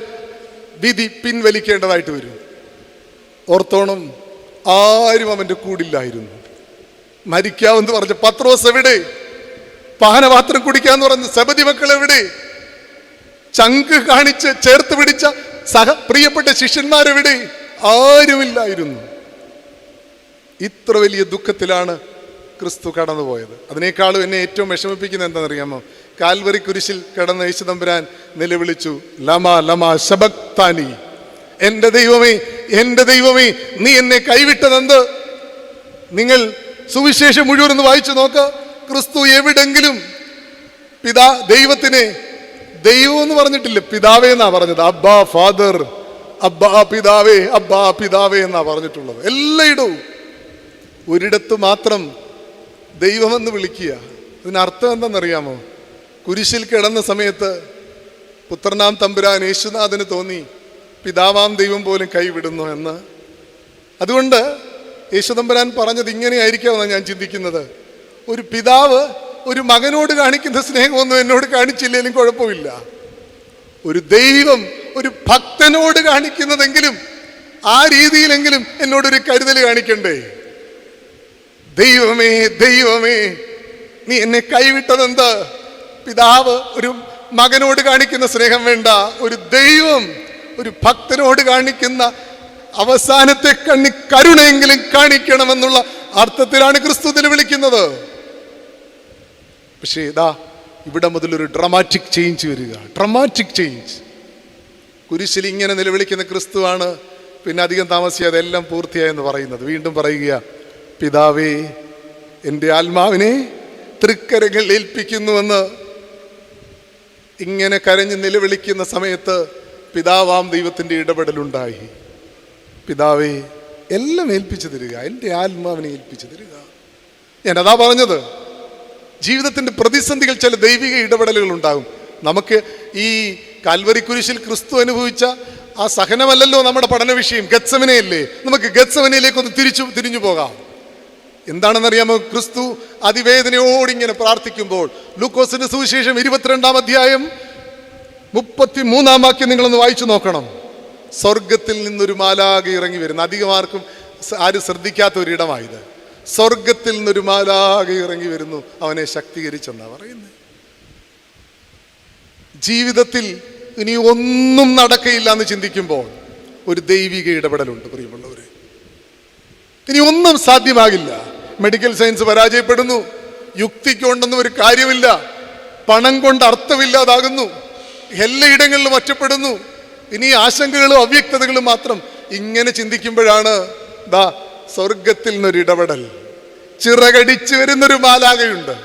വിധി പിൻവലിക്കേണ്ടതായിട്ട് വരും. ഓർത്തോണം, ആരും അവന്റെ കൂടില്ലായിരുന്നു. മരിക്കാവെന്ന് പറഞ്ഞ പത്രോസ് എവിടെ? പാനപാത്രം കുടിക്കാന്ന് പറഞ്ഞ സെബദി മക്കൾ എവിടെ? ചങ്ക് കാണിച്ച് ചേർത്ത് പിടിച്ച പ്രിയപ്പെട്ട ശിഷ്യന്മാരെവിടെ? ആരുമില്ലായിരുന്നു. ഇത്ര വലിയ ദുഃഖത്തിലാണ് ക്രിസ്തു കടന്നുപോയത്. അതിനേക്കാളും എന്നെ ഏറ്റവും വിഷമിപ്പിക്കുന്നത് എന്താണെന്നറിയാമോ? കാൽവറി കുരിശിൽ കിടന്ന യേശു തമ്പുരാൻ നിലവിളിച്ചു, ലമാ ലമാ ശബക്താനി, എൻ്റെ ദൈവമേ, എൻ്റെ ദൈവമേ, നീ എന്നെ കൈവിട്ടതെന്ത്? നിങ്ങൾ സുവിശേഷം മുഴുവൻ ഒന്ന് വായിച്ചു നോക്ക്. ക്രിസ്തു എവിടെങ്കിലും ദൈവത്തിനെ ദൈവം എന്ന് പറഞ്ഞിട്ടില്ല, പിതാവേ എന്നാ പറഞ്ഞത്. അബ്ബാ ഫാദർ, അബ്ബാ പിതാവേ, അബ്ബാ പിതാവേ എന്നാ പറഞ്ഞിട്ടുള്ളത്. എല്ലായിടവും. ഒരിടത്ത് മാത്രം ദൈവമെന്ന് വിളിക്കുക. ഇതിനർത്ഥം എന്താണെന്നറിയാമോ? കുരിശിൽ കിടന്ന സമയത്ത് പുത്രനാം തമ്പുരാൻ യേശുനാഥന് തോന്നി പിതാവാം ദൈവം പോലും കൈവിടുന്നു എന്ന്. അതുകൊണ്ട് യേശുതമ്പുരാൻ പറഞ്ഞത് ഇങ്ങനെയായിരിക്കാമെന്നാണ് ഞാൻ ചിന്തിക്കുന്നത്. ഒരു പിതാവ് ഒരു മകനോട് കാണിക്കുന്ന സ്നേഹമൊന്നും എന്നോട് കാണിച്ചില്ലെങ്കിലും കുഴപ്പമില്ല. ഒരു ദൈവം ഒരു ഭക്തനോട് കാണിക്കുന്നതെങ്കിലും ആ രീതിയിലെങ്കിലും എന്നോടൊരു കരുതൽ കാണിക്കണ്ടേ? ദൈവമേ, ദൈവമേ, നീ എന്നെ കൈവിട്ടതെന്ത്? പിതാവ് ഒരു മകനോട് കാണിക്കുന്ന സ്നേഹം വേണ്ട, ഒരു ദൈവം ഒരു ഭക്തനോട് കാണിക്കുന്ന അവസാനത്തെ കരുണയെങ്കിലും കാണിക്കണമെന്നുള്ള അർത്ഥത്തിലാണ് ക്രിസ്തു വിളിക്കുന്നത്. പക്ഷേ ഇവിടെ മുതൽ ഒരു ഡ്രമാറ്റിക് ചേഞ്ച് വരിക. Dramatic change. കുരിശിൽ ഇങ്ങനെ നിലവിളിക്കുന്ന ക്രിസ്തുവാണ് പിന്നെ അധികം താമസിയാതെ എല്ലാം പൂർത്തിയായെന്ന് പറയുന്നത്. വീണ്ടും പറയുക, പിതാവേ, എൻ്റെ ആത്മാവിനെ തൃക്കരങ്ങൾ ഏൽപ്പിക്കുന്നുവെന്ന് ഇങ്ങനെ കരഞ്ഞ് നിലവിളിക്കുന്ന സമയത്ത് പിതാവാം ദൈവത്തിൻ്റെ ഇടപെടലുണ്ടായി. പിതാവേ, എല്ലാം ഏൽപ്പിച്ചു തരിക, എൻ്റെ ആത്മാവിനെ ഏൽപ്പിച്ചു തരിക. ഞാനതാ പറഞ്ഞത്, ജീവിതത്തിൻ്റെ പ്രതിസന്ധികൾ ചില ദൈവിക ഇടപെടലുകൾ ഉണ്ടാകും. നമുക്ക് ഈ കാൽവരി കുരിശിൽ ക്രിസ്തു അനുഭവിച്ച ആ സഹനമല്ലല്ലോ നമ്മുടെ പഠന വിഷയം, ഗത്സമനയല്ലേ. നമുക്ക് ഗത്സമനയിലേക്കൊന്ന് തിരിഞ്ഞു പോകാം. എന്താണെന്നറിയാമോ? ക്രിസ്തു അതിവേദനയോടിങ്ങനെ പ്രാർത്ഥിക്കുമ്പോൾ ലൂക്കോസിന്റെ സുവിശേഷം 22-ാം അധ്യായം 33-ാം വാക്യം നിങ്ങളൊന്ന് വായിച്ചു നോക്കണം. സ്വർഗത്തിൽ നിന്നൊരു മാലാഖ ഇറങ്ങി വരുന്നു. അധികം ആരും ശ്രദ്ധിക്കാത്ത ഒരിടമായത്. സ്വർഗത്തിൽ നിന്നൊരു മാലാഖ ഇറങ്ങി വരുന്നു, അവനെ ശക്തീകരിച്ചെന്നാ പറയുന്നത്. ജീവിതത്തിൽ ഇനി ഒന്നും നടക്കയില്ല എന്ന് ചിന്തിക്കുമ്പോൾ ഒരു ദൈവിക ഇടപെടലുണ്ട് പ്രിയമുള്ളവരെ. ഇനി ഒന്നും സാധ്യമാകില്ല. മെഡിക്കൽ സയൻസ് പരാജയപ്പെടുന്നു, യുക്തിക്കൊണ്ടൊന്നും ഒരു കാര്യമില്ല, പണം കൊണ്ട് അർത്ഥമില്ലാതാകുന്നു, എല്ലായിടങ്ങളിലും ഒറ്റപ്പെടുന്നു. ഇനി ആശങ്കകളും അവ്യക്തതകളും മാത്രം. ഇങ്ങനെ ചിന്തിക്കുമ്പോഴാണ് ദാ സ്വർഗത്തിൽ നിന്നൊരു ഇടപെടൽ. ചിറകടിച്ചു വരുന്നൊരു മാലാഖയുണ്ട്.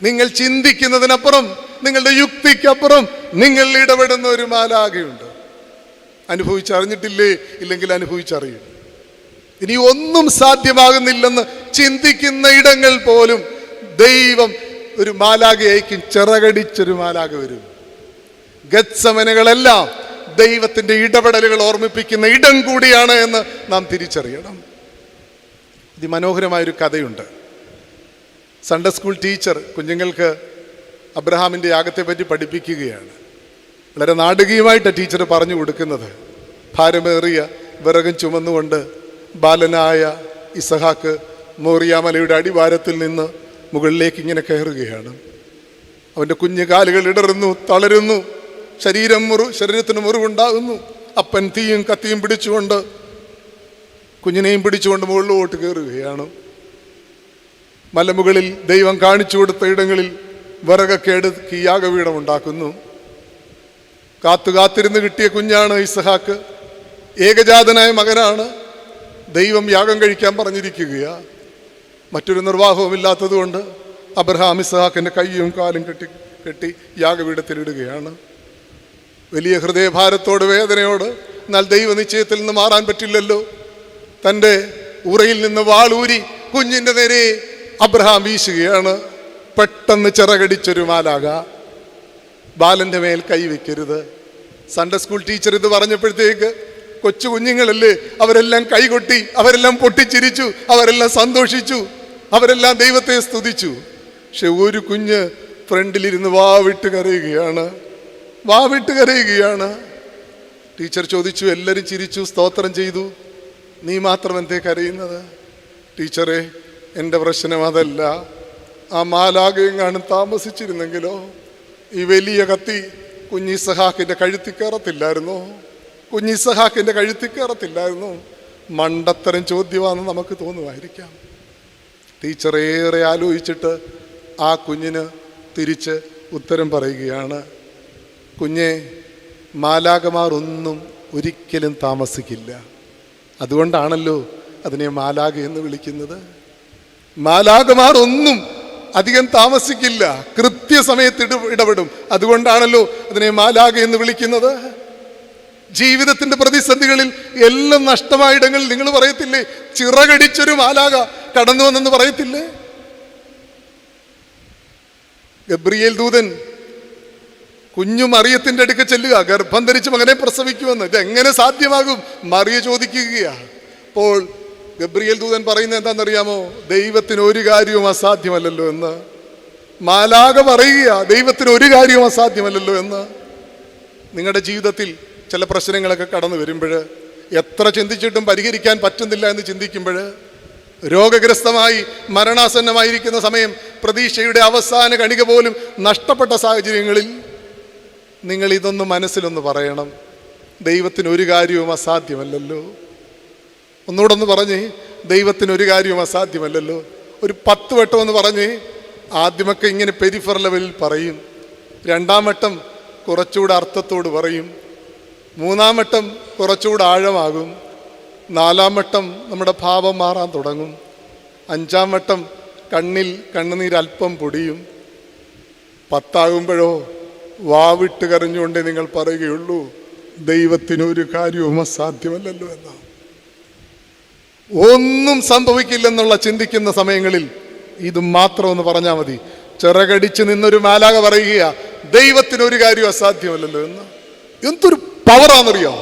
നിങ്ങൾ ചിന്തിക്കുന്നതിനപ്പുറം, നിങ്ങളുടെ യുക്തിക്കപ്പുറം നിങ്ങൾ ഇടപെടുന്ന ഒരു മാലാഖയുണ്ട്. അനുഭവിച്ചറിഞ്ഞിട്ടില്ലേ? ഇല്ലെങ്കിൽ അനുഭവിച്ചറിയും. ഇനി ഒന്നും സാധ്യമാകുന്നില്ലെന്ന് ചിന്തിക്കുന്ന ഇടങ്ങൾ പോലും ദൈവം ഒരു മാലാഖ അയക്കും. ചിറകടിച്ചൊരു മാലാഖ വരും. ഗത്സമനകളെല്ലാം ദൈവത്തിൻ്റെ ഇടപെടലുകൾ ഓർമ്മിപ്പിക്കുന്ന ഇടം കൂടിയാണ് എന്ന് നാം തിരിച്ചറിയണം. അതിമനോഹരമായൊരു കഥയുണ്ട്. സൺഡേ സ്കൂൾ ടീച്ചർ കുഞ്ഞുങ്ങൾക്ക് അബ്രഹാമിൻ്റെ യാഗത്തെപ്പറ്റി പഠിപ്പിക്കുകയാണ്. വളരെ നാടകീയമായിട്ടാണ് ടീച്ചർ പറഞ്ഞു കൊടുക്കുന്നത്. ഭാരമേറിയ വിറകും ചുമന്നുകൊണ്ട് ബാലനായ ഇസഹാക്ക് മോറിയാമലയുടെ അടിവാരത്തിൽ നിന്ന് മുകളിലേക്ക് ഇങ്ങനെ കയറുകയാണ്. അവൻ്റെ കുഞ്ഞു കാലുകൾ ഇടറുന്നു, തളരുന്നു, ശരീരത്തിന് മുറിവുണ്ടാകുന്നു. അപ്പൻ തീയും കത്തിയും പിടിച്ചുകൊണ്ട് കുഞ്ഞിനെയും പിടിച്ചുകൊണ്ട് മുകളിലോട്ട് കയറുകയാണ്. മലമുകളിൽ ദൈവം കാണിച്ചു കൊടുത്ത ഇടങ്ങളിൽ വിറകൊക്കെ എടുത്ത് യാഗപീഠം ഉണ്ടാക്കുന്നു. കാത്തിരുന്ന് കിട്ടിയ കുഞ്ഞാണ് ഇസഹാക്ക്. ഏകജാതനായ മകനാണ്. ദൈവം യാഗം കഴിക്കാൻ പറഞ്ഞിരിക്കുകയാ. മറ്റൊരു നിർവാഹവും ഇല്ലാത്തത് കൊണ്ട് അബ്രഹാം ഇസഹാക്കിൻ്റെ കയ്യും കാലും കെട്ടി യാഗപീഠത്തിലിടുകയാണ്. വലിയ ഹൃദയഭാരത്തോട്, വേദനയോട്. എന്നാൽ ദൈവനിശ്ചയത്തിൽ നിന്ന് മാറാൻ പറ്റില്ലല്ലോ. തൻ്റെ ഉറയിൽ നിന്ന് വാളൂരി കുഞ്ഞിൻ്റെ നേരെ അബ്രഹാം വീശുകയാണ്. പെട്ടെന്ന് ചിറകടിച്ചൊരു മാലാഖ. ബാലൻ്റെ മേൽ കൈവയ്ക്കരുത്. സൺഡേ സ്കൂൾ ടീച്ചർ ഇത് പറഞ്ഞപ്പോഴത്തേക്ക് കൊച്ചു കുഞ്ഞുങ്ങളല്ലേ, അവരെല്ലാം കൈകൊട്ടി, അവരെല്ലാം പൊട്ടിച്ചിരിച്ചു, അവരെല്ലാം സന്തോഷിച്ചു, അവരെല്ലാം ദൈവത്തെ സ്തുതിച്ചു. പക്ഷെ ഒരു കുഞ്ഞ് ഫ്രണ്ടിലിരുന്ന് വാവിട്ട് കരയുകയാണ്. ടീച്ചർ ചോദിച്ചു, എല്ലാവരും ചിരിച്ചു, സ്തോത്രം ചെയ്തു, നീ മാത്രം എന്തേ കരയുന്നത്? ടീച്ചറെ, എൻ്റെ പ്രശ്നം അതല്ല. ആ മാലാഖയെങ്ങാനും താമസിച്ചിരുന്നെങ്കിലോ ഈ വലിയ കത്തി കുഞ്ഞിസഹാക്കിൻ്റെ കഴുത്തിൽ കയറത്തില്ലായിരുന്നു. മണ്ടത്തരം ചോദ്യമാണെന്ന് നമുക്ക് തോന്നുമായിരിക്കാം. ടീച്ചർ ഏറെ ആലോചിച്ചിട്ട് ആ കുഞ്ഞിന് തിരിച്ച് ഉത്തരം പറയുകയാണ്. കുഞ്ഞെ, മാലാഖമാർ ഒന്നും ഒരിക്കലും താമസിക്കില്ല. അതുകൊണ്ടാണല്ലോ അതിനെ മാലാഖ എന്ന് വിളിക്കുന്നത്. മാലാഖമാർ ഒന്നും അധികം താമസിക്കില്ല, കൃത്യസമയത്ത് ഇടപെടും. അതുകൊണ്ടാണല്ലോ അതിനെ മാലാഖ എന്ന് വിളിക്കുന്നത്. ജീവിതത്തിന്റെ പ്രതിസന്ധികളിൽ എല്ലാം നഷ്ടമായ ഇടങ്ങളിൽ നിങ്ങൾ പറയത്തില്ലേ, ചിറകടിച്ചൊരു മാലാഖ കടന്നു വന്നെന്ന് പറയത്തില്ലേ? ഗബ്രിയേൽ ദൂതൻ കുഞ്ഞു മറിയത്തിന്റെ അടുക്ക ചെല്ലുക, ഗർഭം ധരിച്ച് മകനെ പ്രസവിക്കുമെന്ന്. ഇതെങ്ങനെ സാധ്യമാകും? മറിയ ചോദിക്കുകയാ. അപ്പോൾ ഗബ്രിയേൽ ദൂതൻ പറയുന്നത് എന്താണെന്നറിയാമോ? ദൈവത്തിന് ഒരു കാര്യവും അസാധ്യമല്ലല്ലോ എന്ന്. മാലാഖ പറയുക, ദൈവത്തിന് ഒരു കാര്യവും അസാധ്യമല്ലല്ലോ എന്ന്. നിങ്ങളുടെ ജീവിതത്തിൽ ചില പ്രശ്നങ്ങളൊക്കെ കടന്നു വരുമ്പോൾ, എത്ര ചിന്തിച്ചിട്ടും പരിഹരിക്കാൻ പറ്റുന്നില്ല എന്ന് ചിന്തിക്കുമ്പോൾ, രോഗഗ്രസ്തമായി മരണാസന്നമായിരിക്കുന്ന സമയം, പ്രതീക്ഷയുടെ അവസാന കണിക പോലും നഷ്ടപ്പെട്ട സാഹചര്യങ്ങളിൽ നിങ്ങൾ ഇതൊന്ന് മനസ്സിലൊന്ന് പറയണം. ദൈവത്തിന് ഒരു കാര്യവും അസാധ്യമല്ലല്ലോ. ഒന്നുകൂടെ ഒന്ന് പറഞ്ഞേ, ദൈവത്തിന് ഒരു കാര്യവും അസാധ്യമല്ലല്ലോ. ഒരു 10 വട്ടം ഒന്ന് പറഞ്ഞേ. ആദ്യമൊക്കെ ഇങ്ങനെ പെരിഫർ ലെവലിൽ പറയും, 2-ാം വട്ടം കുറച്ചുകൂടെ അർത്ഥത്തോട് പറയും, 3-ാം വട്ടം കുറച്ചുകൂടെ ആഴമാകും, 4-ാം വട്ടം നമ്മുടെ ഭാവം മാറാൻ തുടങ്ങും, 5-ാം വട്ടം കണ്ണിൽ കണ്ണുനീർ അല്പം പൊടിയും. 10 വാവിട്ട് കരഞ്ഞുകൊണ്ടേ നിങ്ങൾ പറയുകയുള്ളൂ, ദൈവത്തിനൊരു കാര്യവും അസാധ്യമല്ലല്ലോ എന്നാ. ഒന്നും സംഭവിക്കില്ലെന്നുള്ള ചിന്തിക്കുന്ന സമയങ്ങളിൽ ഇത് മാത്രമെന്ന് പറഞ്ഞാൽ മതി. ചിറകടിച്ച് നിന്നൊരു മാലാക പറയുക, ദൈവത്തിനൊരു കാര്യം അസാധ്യമല്ലല്ലോ എന്ന്. എന്തൊരു പവറാണെന്നറിയോ?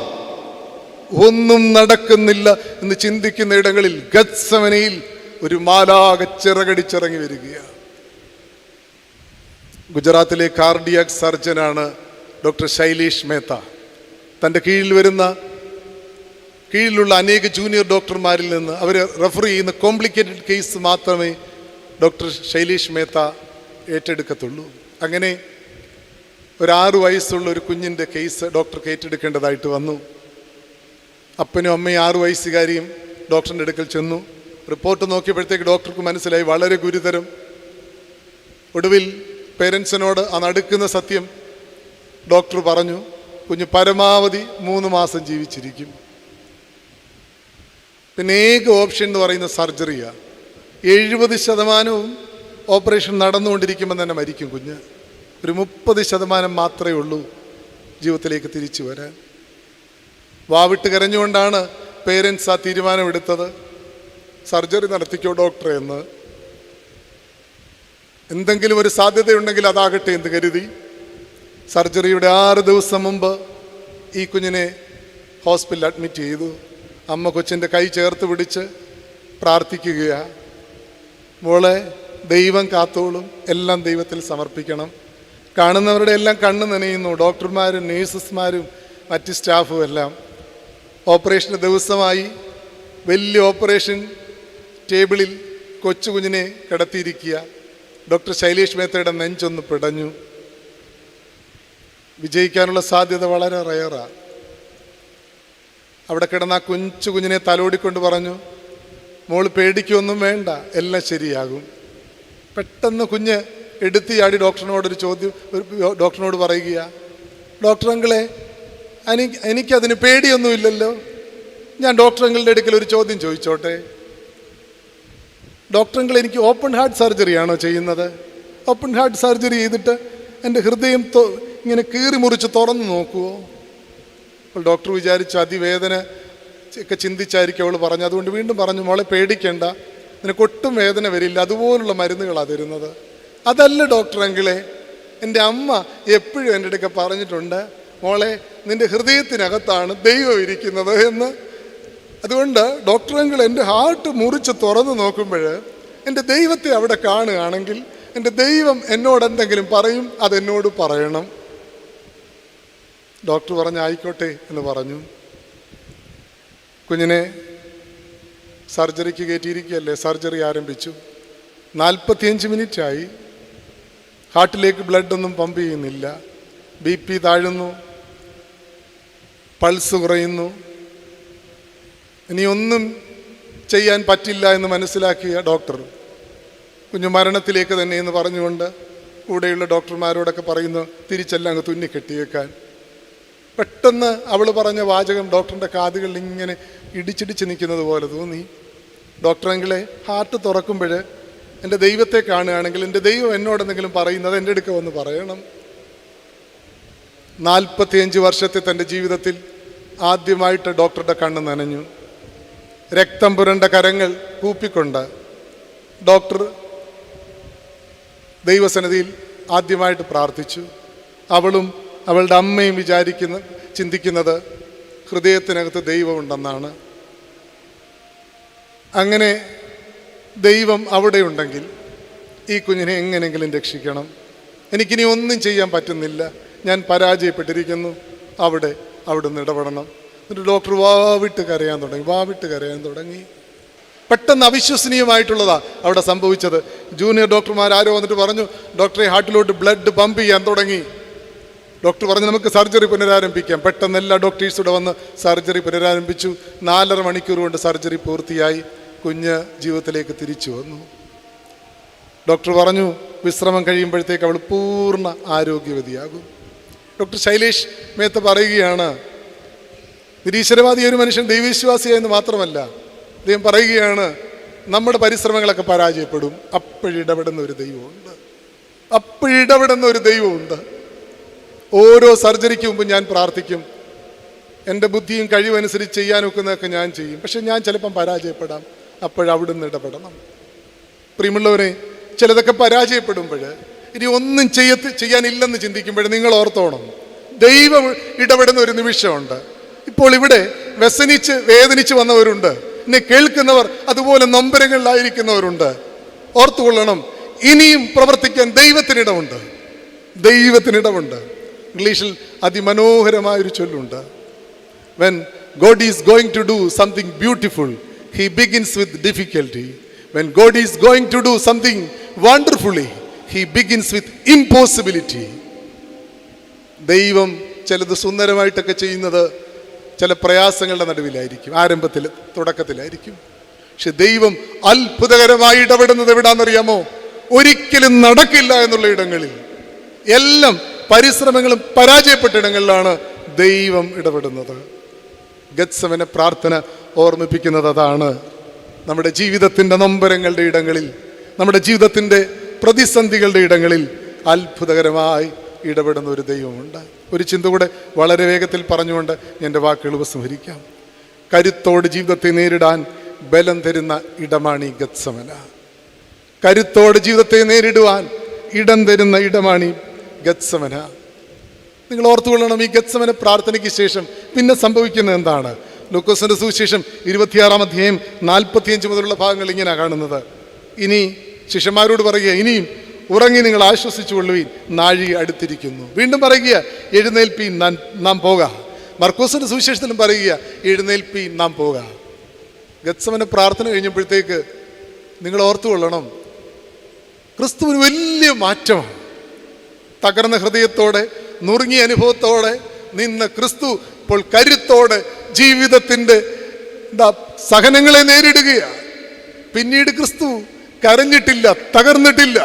ഒന്നും നടക്കുന്നില്ല എന്ന് ചിന്തിക്കുന്ന ഇടങ്ങളിൽ ഗത്സമനയിൽ ഒരു മാലാക ചിറകടിച്ചിറങ്ങി വരികയാണ്. ഗുജറാത്തിലെ കാർഡിയാക് സർജനാണ് ഡോക്ടർ ശൈലേഷ് മേത്ത. തൻ്റെ കീഴിലുള്ള അനേക ജൂനിയർ ഡോക്ടർമാരിൽ നിന്ന് അവർ റെഫർ ചെയ്യുന്ന കോംപ്ലിക്കേറ്റഡ് കേസ് മാത്രമേ ഡോക്ടർ ശൈലേഷ് മേത്ത ഏറ്റെടുക്കത്തുള്ളൂ. അങ്ങനെ ഒരു 6 വയസ്സുള്ള ഒരു കുഞ്ഞിൻ്റെ കേസ് ഡോക്ടർക്ക് ഏറ്റെടുക്കേണ്ടതായിട്ട് വന്നു. അപ്പനും അമ്മയും 6 വയസ്സുകാരിയും ഡോക്ടറിൻ്റെ അടുക്കൽ ചെന്നു. റിപ്പോർട്ട് നോക്കിയപ്പോഴത്തേക്ക് ഡോക്ടർക്ക് മനസ്സിലായി വളരെ ഗുരുതരം. ഒടുവിൽ പേരൻസിനോട് ആ നടുക്കുന്ന സത്യം ഡോക്ടർ പറഞ്ഞു, കുഞ്ഞ് പരമാവധി 3 മാസം ജീവിച്ചിരിക്കും. പിന്നെ ഏക ഓപ്ഷൻ എന്ന് പറയുന്ന സർജറിയാണ്. 70% ഓപ്പറേഷൻ നടന്നുകൊണ്ടിരിക്കുമ്പോൾ തന്നെ മരിക്കും കുഞ്ഞ്. ഒരു 30% മാത്രമേ ഉള്ളൂ ജീവിതത്തിലേക്ക് തിരിച്ചു വരാൻ. വാവിട്ട് കരഞ്ഞുകൊണ്ടാണ് പേരൻസ് ആ തീരുമാനമെടുത്തത്, സർജറി നടത്തിക്കോ ഡോക്ടറെ എന്ന്. എന്തെങ്കിലും ഒരു സാധ്യതയുണ്ടെങ്കിൽ അതാകട്ടെ എന്ന് കരുതി സർജറിയുടെ 6 ദിവസം മുമ്പ് ഈ കുഞ്ഞിനെ ഹോസ്പിറ്റലിൽ അഡ്മിറ്റ് ചെയ്തു. അമ്മ കൊച്ചിൻ്റെ കൈ ചേർത്ത് പിടിച്ച് പ്രാർത്ഥിക്കുകയാണ്, മോളെ ദൈവം കാത്തോളും, എല്ലാം ദൈവത്തിൽ സമർപ്പിക്കണം. കാണുന്നവരുടെ എല്ലാം കണ്ണ് നനയുന്നു. ഡോക്ടർമാരും നേഴ്സസ്മാരും മറ്റ് സ്റ്റാഫും എല്ലാം. ഓപ്പറേഷന് ദിവസമായി വലിയ ഓപ്പറേഷൻ ടേബിളിൽ കൊച്ചു കുഞ്ഞിനെ കിടത്തിയിരിക്കുക. ഡോക്ടർ ശൈലേഷ് മേത്തയുടെ നെഞ്ചൊന്ന് പിടഞ്ഞു. വിജയിക്കാനുള്ള സാധ്യത വളരെ റയറാണ്. അവിടെ കിടന്ന ആ കുഞ്ഞിനെ തലോടിക്കൊണ്ട് പറഞ്ഞു, മോള് പേടിക്കൊന്നും വേണ്ട, എല്ലാം ശരിയാകും. പെട്ടെന്ന് കുഞ്ഞ് എടുത്തിയാടി ഡോക്ടറിനോട് പറയുക, ഡോക്ടർ അങ്കിളെ എനിക്കതിന് പേടിയൊന്നുമില്ലല്ലോ, ഞാൻ ഡോക്ടർ അങ്കിളുടെ അടുക്കൽ ഒരു ചോദ്യം ചോദിച്ചോട്ടെ? ഡോക്ടർ അങ്കിൾ എനിക്ക് ഓപ്പൺ ഹാർട്ട് സർജറിയാണോ ചെയ്യുന്നത്? ഓപ്പൺ ഹാർട്ട് സർജറി ചെയ്തിട്ട് എൻ്റെ ഹൃദയം ഇങ്ങനെ കീറി മുറിച്ച് തുറന്നു നോക്കുമോ? അപ്പോൾ ഡോക്ടർ വിചാരിച്ചു അതിവേദന ഒക്കെ ചിന്തിച്ചായിരിക്കും അവൾ പറഞ്ഞു. അതുകൊണ്ട് വീണ്ടും പറഞ്ഞു, മോളെ പേടിക്കേണ്ട, നിനക്കൊട്ടും വേദന വരില്ല, അതുപോലുള്ള മരുന്നുകളാണ് തരുന്നത്. അതല്ല ഡോക്ടർ അങ്കിളെ, എൻ്റെ അമ്മ എപ്പോഴും എൻ്റെ അടുക്ക പറഞ്ഞിട്ടുണ്ട്, മോളെ നിൻ്റെ ഹൃദയത്തിനകത്താണ് ദൈവം ഇരിക്കുന്നത് എന്ന്. അതുകൊണ്ട് ഡോക്ടർ അങ്കിൾ എൻ്റെ ഹാർട്ട് മുറിച്ച് തുറന്നു നോക്കുമ്പോൾ എൻ്റെ ദൈവത്തെ അവിടെ കാണുകയാണെങ്കിൽ എൻ്റെ ദൈവം എന്നോട് എന്തെങ്കിലും പറയും, അതെന്നോട് പറയണം. ഡോക്ടർ പറഞ്ഞു ആയിക്കോട്ടെ എന്ന് പറഞ്ഞു. കുഞ്ഞിനെ സർജറിക്ക് കയറ്റിയിരിക്കുകയല്ലേ, സർജറി ആരംഭിച്ചു. 45 മിനിറ്റായി. ഹാർട്ടിലേക്ക് ബ്ലഡൊന്നും പമ്പ് ചെയ്യുന്നില്ല. BP താഴുന്നു, പൾസ് കുറയുന്നു. ഇനിയൊന്നും ചെയ്യാൻ പറ്റില്ല എന്ന് മനസ്സിലാക്കിയ ഡോക്ടർ കുഞ്ഞു മരണത്തിലേക്ക് തന്നെ എന്ന് പറഞ്ഞുകൊണ്ട് കൂടെയുള്ള ഡോക്ടർമാരോടൊക്കെ പറയുന്നു, തിരിച്ചെല്ലാം അങ്ങ് തുന്നിക്കെട്ടിയേക്കാൻ. പെട്ടെന്ന് അവൾ പറഞ്ഞ വാചകം ഡോക്ടറിൻ്റെ കാതുകളിൽ ഇങ്ങനെ ഇടിച്ചിടിച്ച് നിൽക്കുന്നത് പോലെ തോന്നി. ഡോക്ടറെങ്കിലെ ഹാർട്ട് തുറക്കുമ്പോൾ എൻ്റെ ദൈവത്തെ കാണുകയാണെങ്കിൽ എൻ്റെ ദൈവം എന്നോടെന്തെങ്കിലും പറയുന്നത് എൻ്റെ അടുക്ക വന്ന് പറയണം. 45 വർഷത്തെ തൻ്റെ ജീവിതത്തിൽ ആദ്യമായിട്ട് ഡോക്ടറുടെ കണ്ണ് നനഞ്ഞു. രക്തം പുരണ്ട കരങ്ങൾ കൂപ്പിക്കൊണ്ട് ഡോക്ടർ ദൈവസന്നിധിയിൽ ആദ്യമായിട്ട് പ്രാർത്ഥിച്ചു. അവളും അവളുടെ അമ്മയും ചിന്തിക്കുന്നത് ഹൃദയത്തിനകത്ത് ദൈവമുണ്ടെന്നാണ്. അങ്ങനെ ദൈവം അവിടെ ഉണ്ടെങ്കിൽ ഈ കുഞ്ഞിനെ എങ്ങനെയെങ്കിലും രക്ഷിക്കണം. എനിക്കിനി ഒന്നും ചെയ്യാൻ പറ്റുന്നില്ല, ഞാൻ പരാജയപ്പെട്ടിരിക്കുന്നു, അവിടുന്ന് ഇടപെടണം. എന്നിട്ട് ഡോക്ടർ വാവിട്ട് കരയാൻ തുടങ്ങി. പെട്ടെന്ന് അവിശ്വസനീയമായിട്ടുള്ളതാ അവിടെ സംഭവിച്ചത്. ജൂനിയർ ഡോക്ടർമാർ ആരോ വന്നിട്ട് പറഞ്ഞു, ഡോക്ടറെ ഹാർട്ടിലോട്ട് ബ്ലഡ് പമ്പ് ചെയ്യാൻ തുടങ്ങി. ഡോക്ടർ പറഞ്ഞു നമുക്ക് സർജറി പുനരാരംഭിക്കാം. പെട്ടെന്ന് എല്ലാ ഡോക്ടേഴ്സൂടെ വന്ന് സർജറി പുനരാരംഭിച്ചു. 4.5 മണിക്കൂർ കൊണ്ട് സർജറി പൂർത്തിയായി. കുഞ്ഞ് ജീവിതത്തിലേക്ക് തിരിച്ചു വന്നു. ഡോക്ടർ പറഞ്ഞു വിശ്രമം കഴിയുമ്പോഴത്തേക്ക് അവൾ പൂർണ്ണ ആരോഗ്യവതിയാകും. ഡോക്ടർ ശൈലേഷ് മേത്ത പറയുകയാണ്, നിരീശ്വരവാദി ഒരു മനുഷ്യൻ ദൈവവിശ്വാസിയായെന്ന് മാത്രമല്ല, അദ്ദേഹം പറയുകയാണ് നമ്മുടെ പരിശ്രമങ്ങളൊക്കെ പരാജയപ്പെടും. അപ്പോഴിടപെടുന്ന ഒരു ദൈവമുണ്ട്. അപ്പോഴിടപെടുന്ന ഒരു ദൈവമുണ്ട്. ഓരോ സർജറിക്ക് മുമ്പ് ഞാൻ പ്രാർത്ഥിക്കും. എൻ്റെ ബുദ്ധിയും കഴിവനുസരിച്ച് ചെയ്യാൻ ഒക്കുന്നതൊക്കെ ഞാൻ ചെയ്യും. പക്ഷെ ഞാൻ ചിലപ്പം പരാജയപ്പെടാം. അപ്പോഴവിടുന്ന് ഇടപെടണം. പ്രിയമുള്ളവരെ, ചിലതൊക്കെ പരാജയപ്പെടുമ്പോൾ ഇനി ഒന്നും ചെയ്യാനില്ലെന്ന് ചിന്തിക്കുമ്പോൾ നിങ്ങൾ ഓർത്തോണം, ദൈവം ഇടപെടുന്ന ഒരു നിമിഷമുണ്ട്. ഇപ്പോൾ ഇവിടെ വ്യസനിച്ച് വേദനിച്ച് വന്നവരുണ്ട്. എന്നെ കേൾക്കുന്നവർ അതുപോലെ നൊമ്പരങ്ങളിലായിരിക്കുന്നവരുണ്ട്. ഓർത്തുകൊള്ളണം, ഇനിയും പ്രവർത്തിക്കാൻ ദൈവത്തിനിടമുണ്ട്. ദൈവത്തിനിടമുണ്ട്. ഇംഗ്ലീഷിൽ അതിമനോഹരമായൊരു ചൊല്ലുണ്ട്. When God is going to do something beautiful, He begins with difficulty. When God is going to do something wonderfully, He begins with impossibility. ദൈവം ചിലത് സുന്ദരമായിട്ടൊക്കെ ചെയ്യുന്നത് ചില പ്രയാസങ്ങളുടെ നടുവിലായിരിക്കും, തുടക്കത്തിലായിരിക്കും. പക്ഷെ ദൈവം അത്ഭുതകരമായി ഇടപെടുന്നത് എവിടാന്നറിയാമോ? ഒരിക്കലും നടക്കില്ല എന്നുള്ള ഇടങ്ങളിൽ, എല്ലാം പരിശ്രമങ്ങളും പരാജയപ്പെട്ട ഇടങ്ങളിലാണ് ദൈവം ഇടപെടുന്നത്. ഗത്സമന പ്രാർത്ഥന ഓർമ്മിപ്പിക്കുന്നത് അതാണ്. നമ്മുടെ ജീവിതത്തിൻ്റെ നൊമ്പരങ്ങളുടെ ഇടങ്ങളിൽ, നമ്മുടെ ജീവിതത്തിൻ്റെ പ്രതിസന്ധികളുടെ ഇടങ്ങളിൽ അത്ഭുതകരമായി ഇടപെടുന്ന ഒരു ദൈവമുണ്ട്. ഒരു ചിന്ത കൂടെ വളരെ വേഗത്തിൽ പറഞ്ഞുകൊണ്ട് എൻ്റെ വാക്കുകൾ ഉപസംഹരിക്കാം. കരുത്തോട് ജീവിതത്തെ നേരിടാൻ ബലം തരുന്ന ഇടമാണ് ഈ ഗത്സമന. കരുത്തോട് ജീവിതത്തെ നേരിടുവാൻ ഇടം തരുന്ന ഇടമാണ് ഈ ഗത്സമന. നിങ്ങൾ ഓർത്തുകൊള്ളണം, ഈ ഗത്സമന പ്രാർത്ഥനയ്ക്ക് ശേഷം പിന്നെ സംഭവിക്കുന്നത് എന്താണ്? ലൂക്കോസിന്റെ സുവിശേഷം 26 അധ്യായം 45 മുതലുള്ള ഭാഗങ്ങൾ ഇങ്ങനെ കാണുന്നത്. ഇനി ശിഷ്യന്മാരോട് പറയുക, ഇനിയും ഉറങ്ങി നിങ്ങൾ ആശ്വസിച്ചു കൊള്ളുവീൻ, നാഴിക അടുത്തിരിക്കുന്നു. വീണ്ടും പറയുക, എഴുന്നേൽപ്പീൻ നാം പോക. മർക്കോസിന്റെ സുവിശേഷത്തിലും പറയുക, എഴുന്നേൽപ്പീൻ നാം പോക. ഗത്സമന പ്രാർത്ഥന കഴിഞ്ഞപ്പോഴത്തേക്ക് നിങ്ങൾ ഓർത്തുകൊള്ളണം, ക്രിസ്തുവിന് വലിയ മാറ്റമാണ്. തകർന്ന ഹൃദയത്തോടെ, നുറുങ്ങിയ അനുഭവത്തോടെ നിന്ന് ക്രിസ്തു ഇപ്പോൾ കരുത്തോടെ ജീവിതത്തിൻ്റെ സഹനങ്ങളെ നേരിടുകയാണ്. പിന്നീട് ക്രിസ്തു കരഞ്ഞിട്ടില്ല, തകർന്നിട്ടില്ല,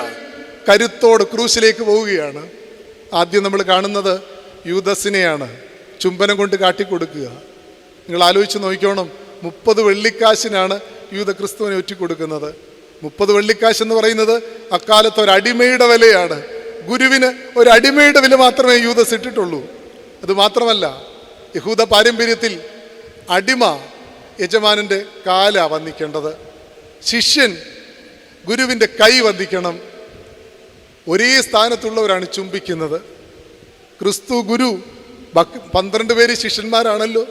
കരുത്തോട് ക്രൂശിലേക്ക് പോവുകയാണ്. ആദ്യം നമ്മൾ കാണുന്നത് യൂദസിനെയാണ്, ചുംബനം കൊണ്ട് കാട്ടിക്കൊടുക്കുക. നിങ്ങൾ ആലോചിച്ച് നോക്കിക്കോണം, 30 വെള്ളിക്കാശിനാണ് യൂദ ക്രിസ്തുവിനെ ഒറ്റിക്കൊടുക്കുന്നത്. 30 വെള്ളിക്കാശ് എന്ന് പറയുന്നത് അക്കാലത്ത് ഒരടിമയുടെ വിലയാണ്. ഗുരുവിന് ഒരു അടിമയുടെ വില മാത്രമേ യൂദസ് ഇട്ടിട്ടുള്ളൂ. അതുമാത്രമല്ല, യഹൂദ പാരമ്പര്യത്തിൽ അടിമ യജമാനൻ്റെ കാല വന്ദിക്കേണ്ടത്, ശിഷ്യൻ ഗുരുവിൻ്റെ കൈ വന്ദിക്കണം. ഒരേ സ്ഥാനത്തുള്ളവരാണ് ചുംബിക്കുന്നത്. ക്രിസ്തു ഗുരു, 12 പേര് ശിഷ്യന്മാരാണല്ലോ.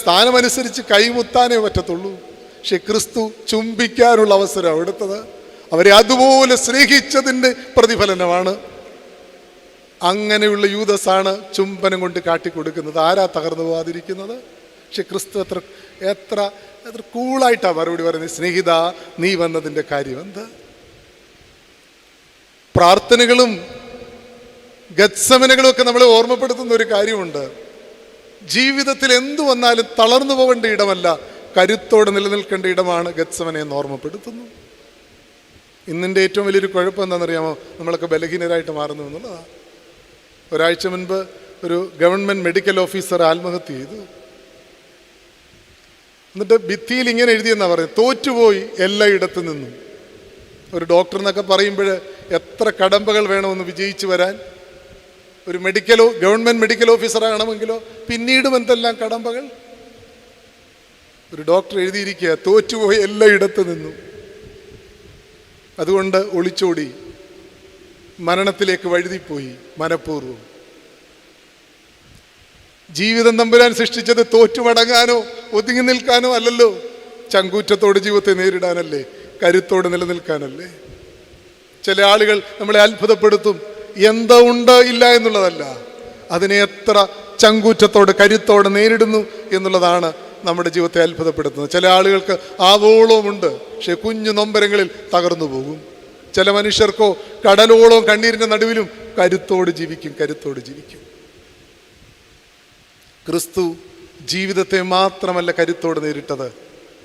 സ്ഥാനമനുസരിച്ച് കൈമുത്താനേ പറ്റത്തുള്ളൂ. പക്ഷെ ക്രിസ്തു ചുംബിക്കാനുള്ള അവസരം എടുത്തത് അവരെ അതുപോലെ സ്നേഹിച്ചതിൻ്റെ പ്രതിഫലനമാണ്. അങ്ങനെയുള്ള യൂദസാണ് ചുംബനം കൊണ്ട് കാട്ടിക്കൊടുക്കുന്നത്. ആരാ തകർന്നു പോകാതിരിക്കുന്നത്? പക്ഷെ ക്രിസ്തു എത്ര കൂളായിട്ടാണ് മറുപടി പറയുന്നത്, സ്നേഹിത, നീ വന്നതിൻ്റെ കാര്യം എന്ത്? പ്രാർത്ഥനകളും ഗത്സമനകളും ഒക്കെ നമ്മളെ ഓർമ്മപ്പെടുത്തുന്ന ഒരു കാര്യമുണ്ട്. ജീവിതത്തിൽ എന്തു വന്നാലും തളർന്നു പോകേണ്ട ഇടമല്ല, കരുത്തോടെ നിലനിൽക്കേണ്ട ഇടമാണ് ഗത്സമനെ എന്ന് ഓർമ്മപ്പെടുത്തുന്നു. ഇന്നിൻ്റെ ഏറ്റവും വലിയൊരു കുഴപ്പം എന്താണെന്നറിയാമോ? നമ്മളൊക്കെ ബലഹീനരായിട്ട് മാറുന്നു എന്നുള്ളതാണ്. ഒരാഴ്ച മുൻപ് ഒരു ഗവൺമെൻറ് മെഡിക്കൽ ഓഫീസർ ആത്മഹത്യ ചെയ്തു. എന്നിട്ട് ഭിത്തിയിൽ ഇങ്ങനെ എഴുതിയെന്നാണ് പറയുന്നത്, തോറ്റുപോയി എല്ലായിടത്തു നിന്നും. ഒരു ഡോക്ടർ എന്നൊക്കെ പറയുമ്പോൾ എത്ര കടമ്പകൾ വേണമെന്ന് വിജയിച്ചു വരാൻ. ഒരു ഗവൺമെൻറ് മെഡിക്കൽ ഓഫീസർ ആകണമെങ്കിലോ പിന്നീടും എന്തെല്ലാം കടമ്പകൾ. ഒരു ഡോക്ടർ എഴുതിയിരിക്കുക, തോറ്റുപോയി എല്ലായിടത്തു നിന്നും. അതുകൊണ്ട് ഒളിച്ചോടി മരണത്തിലേക്ക് വഴുതിപ്പോയി മനഃപൂർവ്വം. ജീവിതം തമ്പുരാൻ സൃഷ്ടിച്ചത് തോറ്റുമടങ്ങാനോ ഒതുങ്ങി നിൽക്കാനോ അല്ലല്ലോ, ചങ്കൂറ്റത്തോടെ ജീവിതത്തെ നേരിടാനല്ലേ, കരുത്തോടെ നിലനിൽക്കാനല്ലേ. ചില ആളുകൾ നമ്മളെ അത്ഭുതപ്പെടുത്തും. എന്താ ഉണ്ട് ഇല്ല എന്നുള്ളതല്ല, അതിനെ എത്ര ചങ്കൂറ്റത്തോടെ കരുത്തോടെ നേരിടുന്നു എന്നുള്ളതാണ് നമ്മുടെ ജീവിതത്തെ അത്ഭുതപ്പെടുത്തുന്നത്. ചില ആളുകൾക്ക് ആവോളവുമുണ്ട്, പക്ഷെ കുഞ്ഞു നൊമ്പരങ്ങളിൽ തകർന്നു പോകും. ചില മനുഷ്യർക്കോ കടലോളം കണ്ണീരിൻ്റെ നടുവിലും കരുത്തോട് ജീവിക്കും. ക്രിസ്തു ജീവിതത്തെ മാത്രമല്ല കരുത്തോട് നേരിട്ടത്.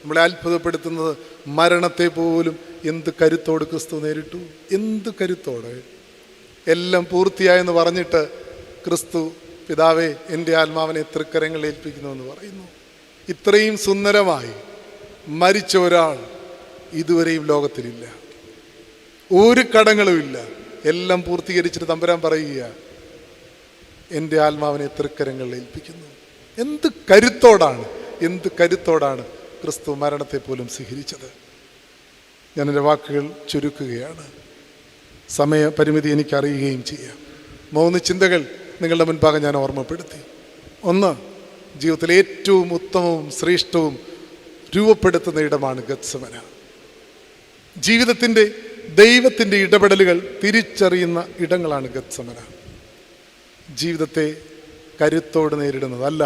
നമ്മളെ അത്ഭുതപ്പെടുത്തുന്നത് മരണത്തെ പോലും എന്ത് കരുത്തോട് ക്രിസ്തു നേരിട്ടു. എന്ത് കരുത്തോടെ! എല്ലാം പൂർത്തിയായെന്ന് പറഞ്ഞിട്ട് ക്രിസ്തു, പിതാവേ, എൻ്റെ ആത്മാവിനെ തൃക്കരങ്ങളിൽ ഏൽപ്പിക്കുന്നു എന്ന് പറയുന്നു. ഇത്രയും സുന്ദരമായി മരിച്ച ഒരാൾ ഇതുവരെയും ലോകത്തിലില്ല. ഒരു കടങ്ങളുമില്ല. എല്ലാം പൂർത്തീകരിച്ചിട്ട് തമ്പുരാൻ പറയുക, എൻ്റെ ആത്മാവിനെ തൃക്കരങ്ങളിൽ ഏൽപ്പിക്കുന്നു. എന്ത് കരുത്തോടാണ് ക്രിസ്തു മരണത്തെ പോലും സ്വീകരിച്ചത്. ഞാൻ എൻ്റെ വാക്കുകൾ ചുരുക്കുകയാണ്. സമയപരിമിതി എനിക്കറിയുകയും ചെയ്യാം. 3 ചിന്തകൾ നിങ്ങളുടെ മുൻപാകെ ഞാൻ ഓർമ്മപ്പെടുത്തി. 1, ജീവിതത്തിലെ ഏറ്റവും ഉത്തമവും ശ്രേഷ്ഠവും രൂപപ്പെടുത്തുന്ന ഇടമാണ് ഗത്സമന. ജീവിതത്തിൻ്റെ ദൈവത്തിൻ്റെ ഇടപെടലുകൾ തിരിച്ചറിയുന്ന ഇടങ്ങളാണ് ഗത്സമന. ജീവിതത്തെ കരുത്തോടെ നേരിടുന്നതല്ല,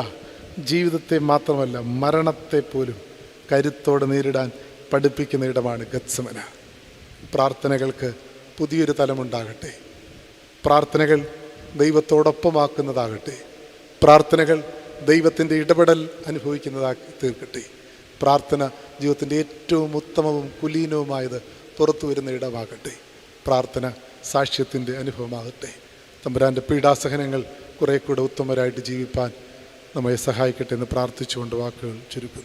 ജീവിതത്തെ മാത്രമല്ല മരണത്തെ പോലും കരുത്തോടെ നേരിടാൻ പഠിപ്പിക്കുന്ന ഇടമാണ് ഗത്സമന. പ്രാർത്ഥനകൾക്ക് പുതിയൊരു തലമുണ്ടാകട്ടെ. പ്രാർത്ഥനകൾ ദൈവത്തോടൊപ്പമാക്കുന്നതാകട്ടെ. പ്രാർത്ഥനകൾ ദൈവത്തിൻ്റെ ഇടപെടൽ അനുഭവിക്കുന്നതാക്കി തീർക്കട്ടെ. പ്രാർത്ഥന ജീവിതത്തിൻ്റെ ഏറ്റവും ഉത്തമവും കുലീനവുമായത് പുറത്തു വരുന്ന ഇടമാകട്ടെ. പ്രാർത്ഥന സാക്ഷ്യത്തിൻ്റെ അനുഭവമാകട്ടെ. തമ്പുരാൻ്റെ പീഡാസഹനങ്ങൾ കുറെ കൂടെ ഉത്തമരായിട്ട് ജീവിപ്പാൻ നമ്മെ സഹായിക്കട്ടെ എന്ന് പ്രാർത്ഥിച്ചുകൊണ്ട് വാക്കുകൾ ചുരുക്കുന്നു.